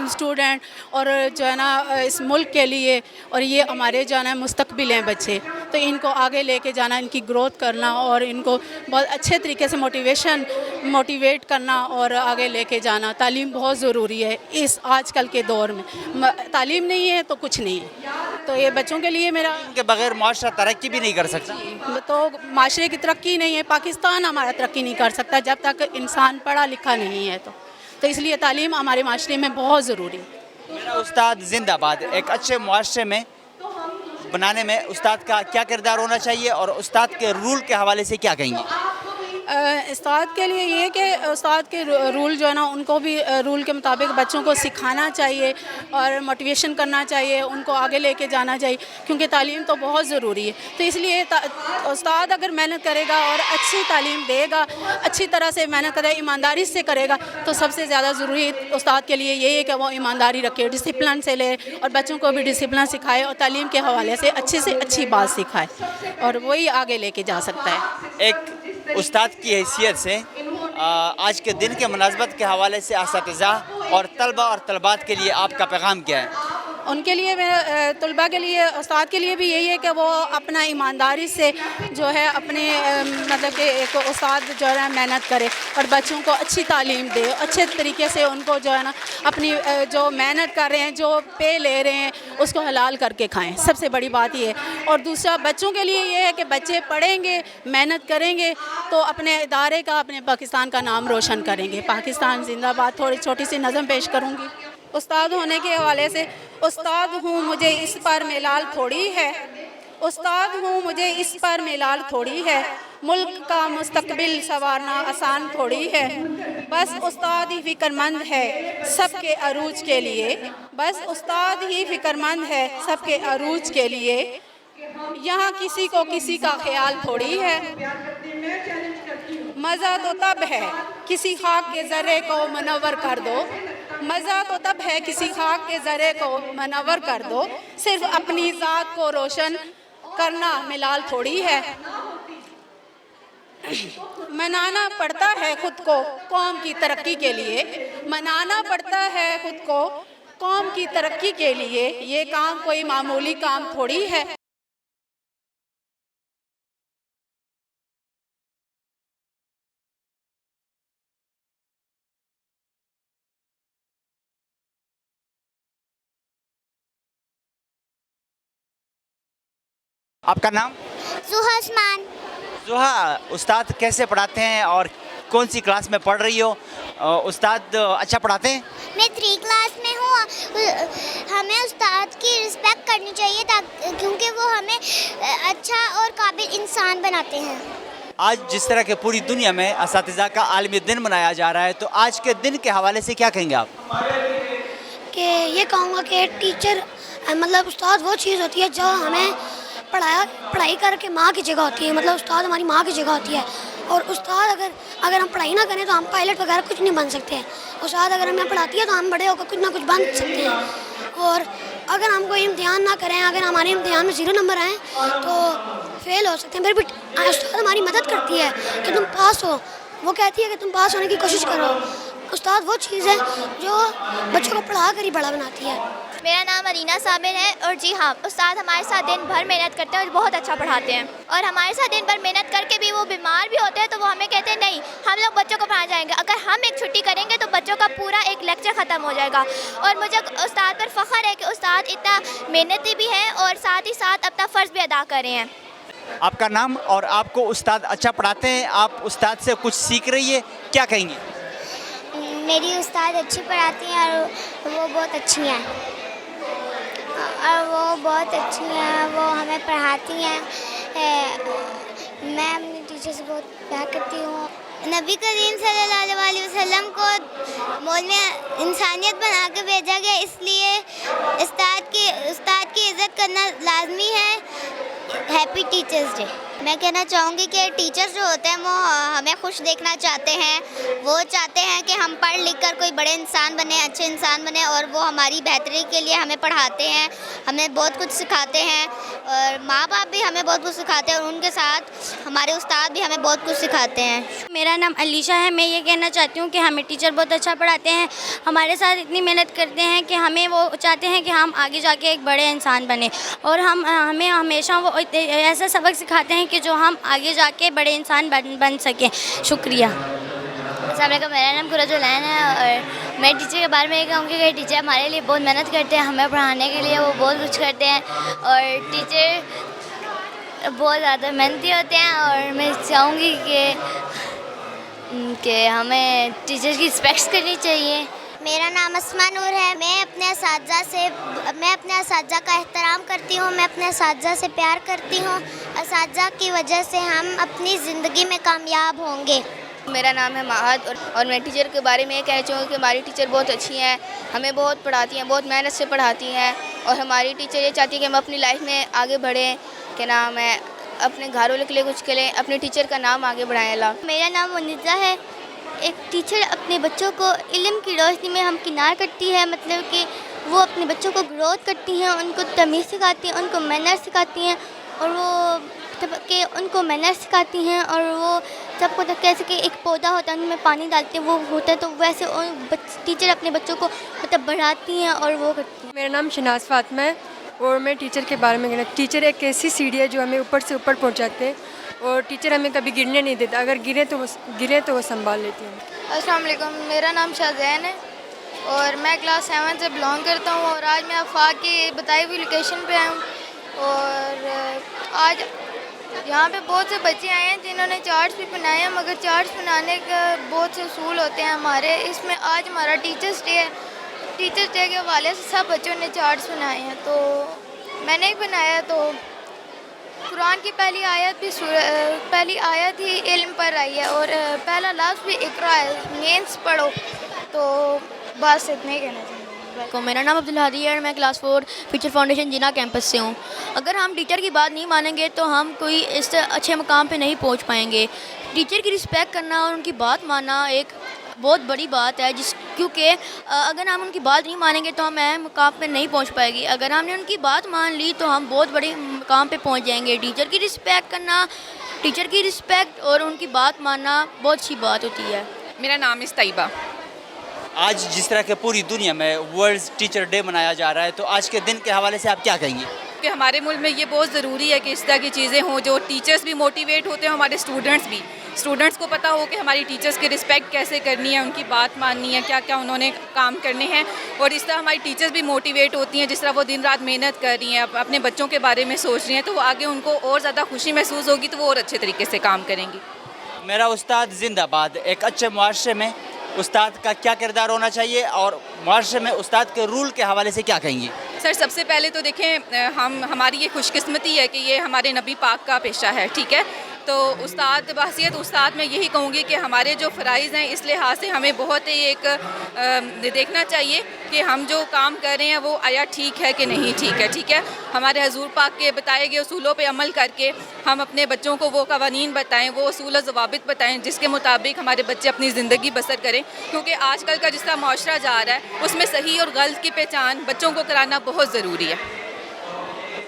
اسٹوڈنٹ، اور جو ہے نا اس ملک کے لیے، اور یہ ہمارے جو ہے نا مستقبل ہیں بچے، تو ان کو آگے لے کے جانا، ان کی گروتھ کرنا، اور ان کو بہت اچھے طریقے سے موٹیویٹ کرنا اور آگے لے کے جانا. تعلیم بہت ضروری ہے اس آج کل کے دور میں. تعلیم نہیں ہے تو کچھ نہیں ہے. تو یہ بچوں کے لیے میرا، ان کے بغیر معاشرہ ترقی بھی نہیں کر سکتا. تو معاشرے کی ترقی نہیں ہے، پاکستان ہمارا ترقی نہیں کر سکتا جب تک انسان پڑھا لکھا نہیں ہے. تو اس لیے تعلیم ہمارے معاشرے میں بہت ضروری ہے. میرا استاد زندہ باد. ایک اچھے معاشرے میں بنانے میں استاد کا کیا کردار ہونا چاہیے، اور استاد کے رول کے حوالے سے کیا کہیں گے؟ استاد کے لیے یہ کہ استاد کے رول جو ہے نا ان کو بھی رول کے مطابق بچوں کو سکھانا چاہیے اور موٹیویشن کرنا چاہیے، ان کو آگے لے کے جانا چاہیے، کیونکہ تعلیم تو بہت ضروری ہے. تو اس لیے استاد اگر محنت کرے گا اور اچھی تعلیم دے گا، اچھی طرح سے محنت کرے، ایمانداری سے کرے گا، تو سب سے زیادہ ضروری استاد کے لیے یہی ہے کہ وہ ایمانداری رکھے، ڈسپلن سے لے، اور بچوں کو بھی ڈسپلن سکھائے، اور تعلیم کے حوالے سے اچھی بات سکھائے، اور وہی آگے لے کے جا سکتا ہے. ایک استاد کی حیثیت سے آج کے دن کے مناسبت کے حوالے سے اساتذہ اور طلبہ اور طلبات کے لیے آپ کا پیغام کیا ہے؟ ان کے لیے طلباء کے لیے، استاد کے لیے بھی یہی ہے کہ وہ اپنا ایمانداری سے جو ہے اپنے مطلب کہ ایک استاد جو ہے محنت کرے اور بچوں کو اچھی تعلیم دے، اچھے طریقے سے ان کو جو ہے نا اپنی جو محنت کر رہے ہیں، جو پے لے رہے ہیں، اس کو حلال کر کے کھائیں. سب سے بڑی بات یہ ہے. اور دوسرا بچوں کے لیے یہ ہے کہ بچے پڑھیں گے، محنت کریں گے تو اپنے ادارے کا، اپنے پاکستان کا نام روشن کریں گے. پاکستان زندہ باد. تھوڑی چھوٹی سی نظم پیش کروں گی. استاد ہونے کے حوالے سے: استاد ہوں مجھے اس پر ملال تھوڑی ہے، استاد ہوں مجھے اس پر ملال تھوڑی ہے، ملک کا مستقبل سنوارنا آسان تھوڑی ہے، بس استاد ہی فکر مند ہے سب کے عروج کے لیے، بس استاد ہی فکر مند ہے سب کے عروج کے لیے، یہاں کسی کو کسی کا خیال تھوڑی ہے، مزہ تو تب ہے کسی خاک کے ذرے کو منور کر دو، مزہ تو تب ہے کسی خاک کے ذرے کو منور کر دو، صرف اپنی ذات کو روشن کرنا ملال تھوڑی ہے، منانا پڑتا ہے خود کو قوم کی ترقی کے لیے، منانا پڑتا ہے خود کو قوم کی ترقی کے لیے، یہ کام کوئی معمولی کام تھوڑی ہے. آپ کا نام؟ زوہا عثمان. زوہا، استاد کیسے پڑھاتے ہیں اور کون سی کلاس میں پڑھ رہی ہو؟ استاد اچھا پڑھاتے ہیں؟ میں 3 کلاس میں ہوں. ہمیں استاد کی رسپیکٹ کرنی چاہیے کیونکہ وہ ہمیں اچھا اور قابل انسان بناتے ہیں. آج جس طرح کہ پوری دنیا میں اساتذہ کا عالمی دن منایا جا رہا ہے، تو آج کے دن کے حوالے سے کیا کہیں گے آپ؟ کہ یہ کہوں گا کہ ٹیچر مطلب استاد وہ چیز ہوتی ہے جو ہمیں پڑھائی کر کے ماں کی جگہ ہوتی ہے. مطلب استاد ہماری ماں کی جگہ ہوتی ہے، اور استاد اگر ہم پڑھائی نہ کریں تو ہم پائلٹ وغیرہ کچھ نہیں بن سکتے ہیں. استاد اگر ہمیں پڑھاتی ہے تو ہم بڑے ہو کر کچھ نہ کچھ بن سکتے ہیں. اور اگر ہم کوئی امتحان نہ کریں، اگر ہمارے امتحان میں 0 نمبر آئیں تو فیل ہو سکتے ہیں. پھر بھی استاد ہماری مدد کرتی ہے کہ تم پاس ہو. وہ کہتی ہے کہ تم پاس ہونے کی کوشش کرو. استاد وہ چیز ہے جو بچوں کو پڑھا کر ہی بڑا بناتی ہے. میرا نام ارینا صابر ہے اور جی ہاں استاد ہمارے ساتھ دن بھر محنت کرتے ہیں اور بہت اچھا پڑھاتے ہیں اور ہمارے ساتھ دن بھر محنت کر کے بھی وہ بیمار بھی ہوتے ہیں تو وہ ہمیں کہتے ہیں نہیں ہم لوگ بچوں کو پڑھا جائیں گے. اگر ہم ایک چھٹی کریں گے تو بچوں کا پورا ایک لیکچر ختم ہو جائے گا اور مجھے استاد پر فخر ہے کہ استاد اتنا محنتی بھی ہیں اور ساتھ ہی ساتھ اپنا فرض بھی ادا کر رہے ہیں. آپ کا نام اور آپ کو استاد اچھا پڑھاتے ہیں, آپ استاد سے کچھ سیکھ رہی ہے, کیا کہیں گے؟ میری استاد اچھی پڑھاتی ہیں اور وہ بہت اچھی ہیں وہ ہمیں پڑھاتی ہیں. میں اپنے ٹیچر سے بہت پیار کرتی ہوں. نبی کریم صلی اللہ علیہ وسلم کو مول میں انسانیت بنا کے بھیجا گیا, اس لیے استاد کی عزت کرنا لازمی ہے. Happy teachers day. میں کہنا چاہوں گی کہ ٹیچرز جو ہوتے ہیں وہ ہمیں خوش دیکھنا چاہتے ہیں, وہ چاہتے ہیں کہ ہم پڑھ لکھ کر کوئی بڑے انسان بنے, اچھے انسان بنے اور وہ ہماری بہتری کے لیے ہمیں پڑھاتے ہیں, ہمیں بہت کچھ سکھاتے ہیں اور ماں باپ بھی ہمیں بہت کچھ سکھاتے ہیں اور ان کے ساتھ ہمارے استاد بھی ہمیں بہت کچھ سکھاتے ہیں. میرا نام علیشہ ہے. میں یہ کہنا چاہتی ہوں کہ ہمیں ٹیچر بہت اچھا پڑھاتے ہیں, ہمارے ساتھ اتنی محنت کرتے ہیں کہ ہمیں وہ چاہتے ہیں کہ ہم آگے جا کے ایک بڑے انسان بنیں اور ہمیں ہمیشہ وہ ایسا سبق سکھاتے ہیں کہ جو ہم آگے جا کے بڑے انسان بن سکیں. شکریہ. السلام علیکم, میرا نام قرۃ العین ہے اور میں ٹیچر کے بارے میں یہ کہوں گی کہ ٹیچر ہمارے لیے بہت محنت کرتے ہیں, ہمیں پڑھانے کے لیے وہ بہت کچھ کرتے ہیں اور ٹیچر بہت زیادہ محنتی ہوتے ہیں اور میں چاہوں گی کہ ہمیں ٹیچر کی رسپیکٹ کرنی چاہیے. میرا نام اسماء نور ہے. میں اپنے اساتذہ کا احترام کرتی ہوں, میں اپنے اساتذہ سے پیار کرتی ہوں. اساتذہ کی وجہ سے ہم اپنی زندگی میں کامیاب ہوں گے. میرا نام ہے ماہد اور میں ٹیچر کے بارے میں یہ کہنا چاہوں گی کہ ہماری ٹیچر بہت اچھی ہیں, ہمیں بہت پڑھاتی ہیں, بہت محنت سے پڑھاتی ہیں اور ہماری ٹیچر یہ چاہتی ہے کہ ہم اپنی لائف میں آگے بڑھیں, کہ نام ہے اپنے گھر والوں کے لیے کچھ کریں, اپنے ٹیچر کا نام آگے بڑھائیں. اللہ. میرا نام منیزہ ہے. ایک ٹیچر اپنے بچوں کو علم کی روشنی میں ہمکنار کرتی ہے, مطلب کہ وہ اپنے بچوں کو گروتھ کرتی ہیں, ان کو تمیز سکھاتی ہیں, ان کو مینر سکھاتی ہیں اور وہ کہ ان کو مینر سکھاتی ہیں اور وہ سب کو کیسے کہ ایک پودا ہوتا ہے ان میں پانی ڈالتے ہیں وہ ہوتا ہے, تو ویسے ٹیچر اپنے بچوں کو مطلب بڑھاتی ہیں اور وہ کرتی ہیں. میرا نام شناز فاطمہ ہے اور میں ٹیچر کے بارے میں کہنا, ٹیچر ایک ایسی سیڑھی ہے جو ہمیں اوپر سے اوپر پہنچاتے ہیں اور ٹیچر ہمیں کبھی گرنے نہیں دیتا, اگر گرے تو وہ سنبھال لیتی ہیں. السلام علیکم, میرا نام شاہزین ہے اور میں کلاس 7 سے بلانگ کرتا ہوں اور آج میں آفاق کی بتائی ہوئی لوکیشن پہ آیا ہوں اور آج یہاں پہ بہت سے بچے آئے ہیں جنہوں نے چارٹس بھی بنائے ہیں, مگر چارٹس بنانے کا بہت سے اصول ہوتے ہیں ہمارے. اس میں آج ہمارا ٹیچرس ڈے ہے, ٹیچرس ڈے کے حوالے سے سب بچوں نے چارٹس بنائے ہیں, تو میں نے بنایا تو قرآن کی پہلی آیت ہی علم پر آئی ہے اور پہلا لفظ بھی اقرا ہے, مینس پڑھو, تو بس اتنے کہنا چاہیے. میرا نام عبدالحادی ہے اور میں کلاس 4 فیوچر فاؤنڈیشن جنا کیمپس سے ہوں. اگر ہم ٹیچر کی بات نہیں مانیں گے تو ہم کوئی اس اچھے مقام پہ نہیں پہنچ پائیں گے. ٹیچر کی رسپیکٹ کرنا اور ان کی بات ماننا ایک بہت بڑی بات ہے, کیونکہ اگر ہم ان کی بات نہیں مانیں گے تو ہم اہم مقام پہ نہیں پہنچ پائے گی. اگر ہم نے ان کی بات مان لی تو ہم بہت بڑے مقام پہ پہنچ جائیں گے. ٹیچر کی رسپیکٹ کرنا, ٹیچر کی رسپیکٹ اور ان کی بات ماننا بہت اچھی بات ہوتی ہے. میرا نام ہے طیبہ. آج جس طرح کہ پوری دنیا میں ورلڈ ٹیچر ڈے منایا جا رہا ہے, تو آج کے دن کے حوالے سے آپ کیا کہیں گے؟ کہ ہمارے ملک میں یہ بہت ضروری ہے کہ اس طرح کی چیزیں ہوں, جو ٹیچرز بھی موٹیویٹ ہوتے ہیں, ہمارے اسٹوڈنٹس کو پتہ ہو کہ ہماری ٹیچرز کی رسپیکٹ کیسے کرنی ہے, ان کی بات ماننی ہے, کیا کیا انہوں نے کام کرنے ہیں, اور اس طرح ہماری ٹیچرز بھی موٹیویٹ ہوتی ہیں. جس طرح وہ دن رات محنت کر رہی ہیں, اپنے بچوں کے بارے میں سوچ رہی ہیں, تو وہ آگے ان کو اور زیادہ خوشی محسوس ہوگی, تو وہ اور اچھے طریقے سے کام کریں گی. میرا استاد زندہ باد. ایک اچھے معاشرے میں استاد کا کیا کردار ہونا چاہیے اور معاشرے میں استاد کے رول کے حوالے سے کیا کہیں گے؟ سر, سب سے پہلے تو دیکھیں, ہماری یہ خوش قسمتی ہے کہ یہ ہمارے نبی پاک کا پیشہ ہے, ٹھیک ہے. تو استاد بحیثیت استاد میں یہی کہوں گی کہ ہمارے جو فرائض ہیں اس لحاظ سے ہمیں بہت ہی ایک دیکھنا چاہیے کہ ہم جو کام کر رہے ہیں وہ آیا ٹھیک ہے کہ نہیں ٹھیک ہے, ٹھیک ہے. ہمارے حضور پاک کے بتائے گئے اصولوں پہ عمل کر کے ہم اپنے بچوں کو وہ قوانین بتائیں, وہ اصول و ضوابط بتائیں جس کے مطابق ہمارے بچے اپنی زندگی بسر کریں, کیونکہ آج کل کا جس طرح معاشرہ جا رہا ہے اس میں صحیح اور غلط کی پہچان بچوں کو کرانا بہت ضروری ہے.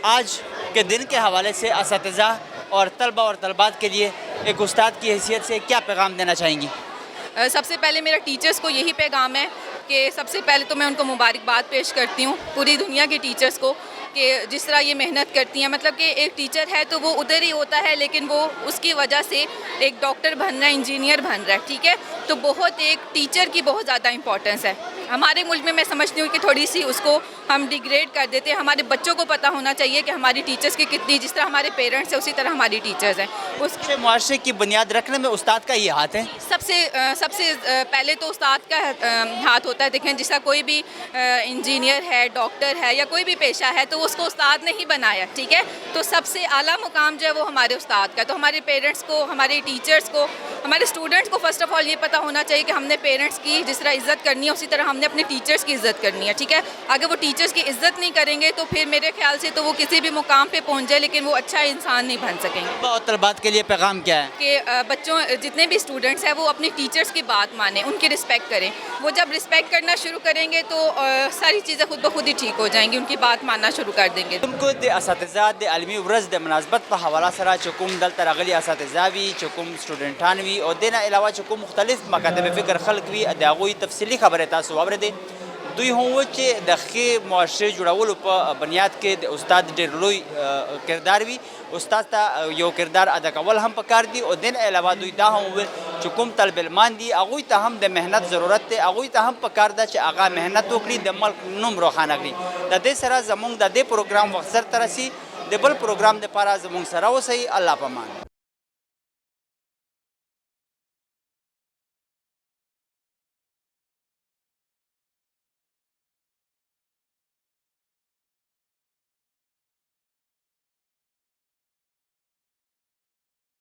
آج کے دن کے حوالے سے اساتذہ اور طلبہ اور طلبات کے لیے ایک استاد کی حیثیت سے کیا پیغام دینا چاہیں گی؟ سب سے پہلے میرا ٹیچرز کو یہی پیغام ہے کہ سب سے پہلے تو میں ان کو مبارکباد پیش کرتی ہوں پوری دنیا کے ٹیچرز کو کہ جس طرح یہ محنت کرتی ہیں. مطلب کہ ایک ٹیچر ہے تو وہ ادھر ہی ہوتا ہے لیکن وہ اس کی وجہ سے ایک ڈاکٹر بن رہا ہے, انجینئر بن رہا ہے, ٹھیک ہے. تو بہت ایک ٹیچر کی بہت زیادہ امپورٹنس ہے. ہمارے ملک میں سمجھتی ہوں کہ تھوڑی سی اس کو ہم ڈیگریڈ کر دیتے ہیں. ہمارے بچوں کو پتہ ہونا چاہیے کہ ہماری ٹیچرز کی کتنی, جس طرح ہمارے پیرنٹس ہیں اسی طرح ہماری ٹیچرز ہیں. اس معاشرے کی بنیاد رکھنے میں استاد کا یہ ہاتھ ہے. سب سے پہلے تو استاد کا ہاتھ ہوتا ہے. دیکھیں جس طرح کوئی بھی انجینئر ہے, ڈاکٹر ہے یا کوئی بھی پیشہ ہے تو اس کو استاد نے ہی بنایا, ٹھیک ہے. تو سب سے اعلیٰ مقام جو ہے وہ ہمارے استاد کا. تو ہمارے پیرنٹس کو, ہمارے ٹیچرز کو, ہمارے اسٹوڈنٹس کو فرسٹ آف آل یہ پتہ ہونا چاہیے کہ ہم نے پیرنٹس کی جس طرح عزت کرنی ہے اسی طرح ہم نے اپنے ٹیچرز کی عزت کرنی ہے, ٹھیک ہے. اگر وہ ٹیچرز کی عزت نہیں کریں گے تو پھر میرے خیال سے تو وہ کسی بھی مقام پہ پہنچ جائے لیکن وہ اچھا انسان نہیں بن سکیں گے. اور طلبات کے لیے پیغام کیا ہے؟ کہ بچوں جتنے بھی اسٹوڈنٹس ہیں وہ اپنے ٹیچرز کی بات مانیں, ان کی رسپیکٹ کریں. وہ جب رسپیکٹ کرنا شروع کریں گے تو ساری چیزیں خود بخود ہی ٹھیک ہو جائیں گی, ان کی بات ماننا شروع کر دیں گے. تم کو د اساتذہ د عالمي ورځ د مناسبت په حواله سره چې کوم دلته راغلي اساتذه وي, چې کوم سټوډنټان وي او د نه علاوه چې کوم مختلف مکاتب فکر خلق وي د هغوی تفصیلي خبره تاسو واورېدې. دوی هم و چې د ښې معاشرې جوړولو په بنیاد کې د استاد ډېر لوی کردار وي. استاد ته یو کردار ادا کول هم پکار دي او د نه علاوه دوی دا هم وویل چې کوم طالب علمان دي هغوی ته هم د محنت ضرورت دی, هغوی ته هم پکار ده چې هغه محنت وکړي, د ملک نوم روښانه کړي. د دې سره زموږ د دې پروګرام وخت سرته رسي. د بل پروګرام دپاره زموږ سره اوسئ. الله پامان.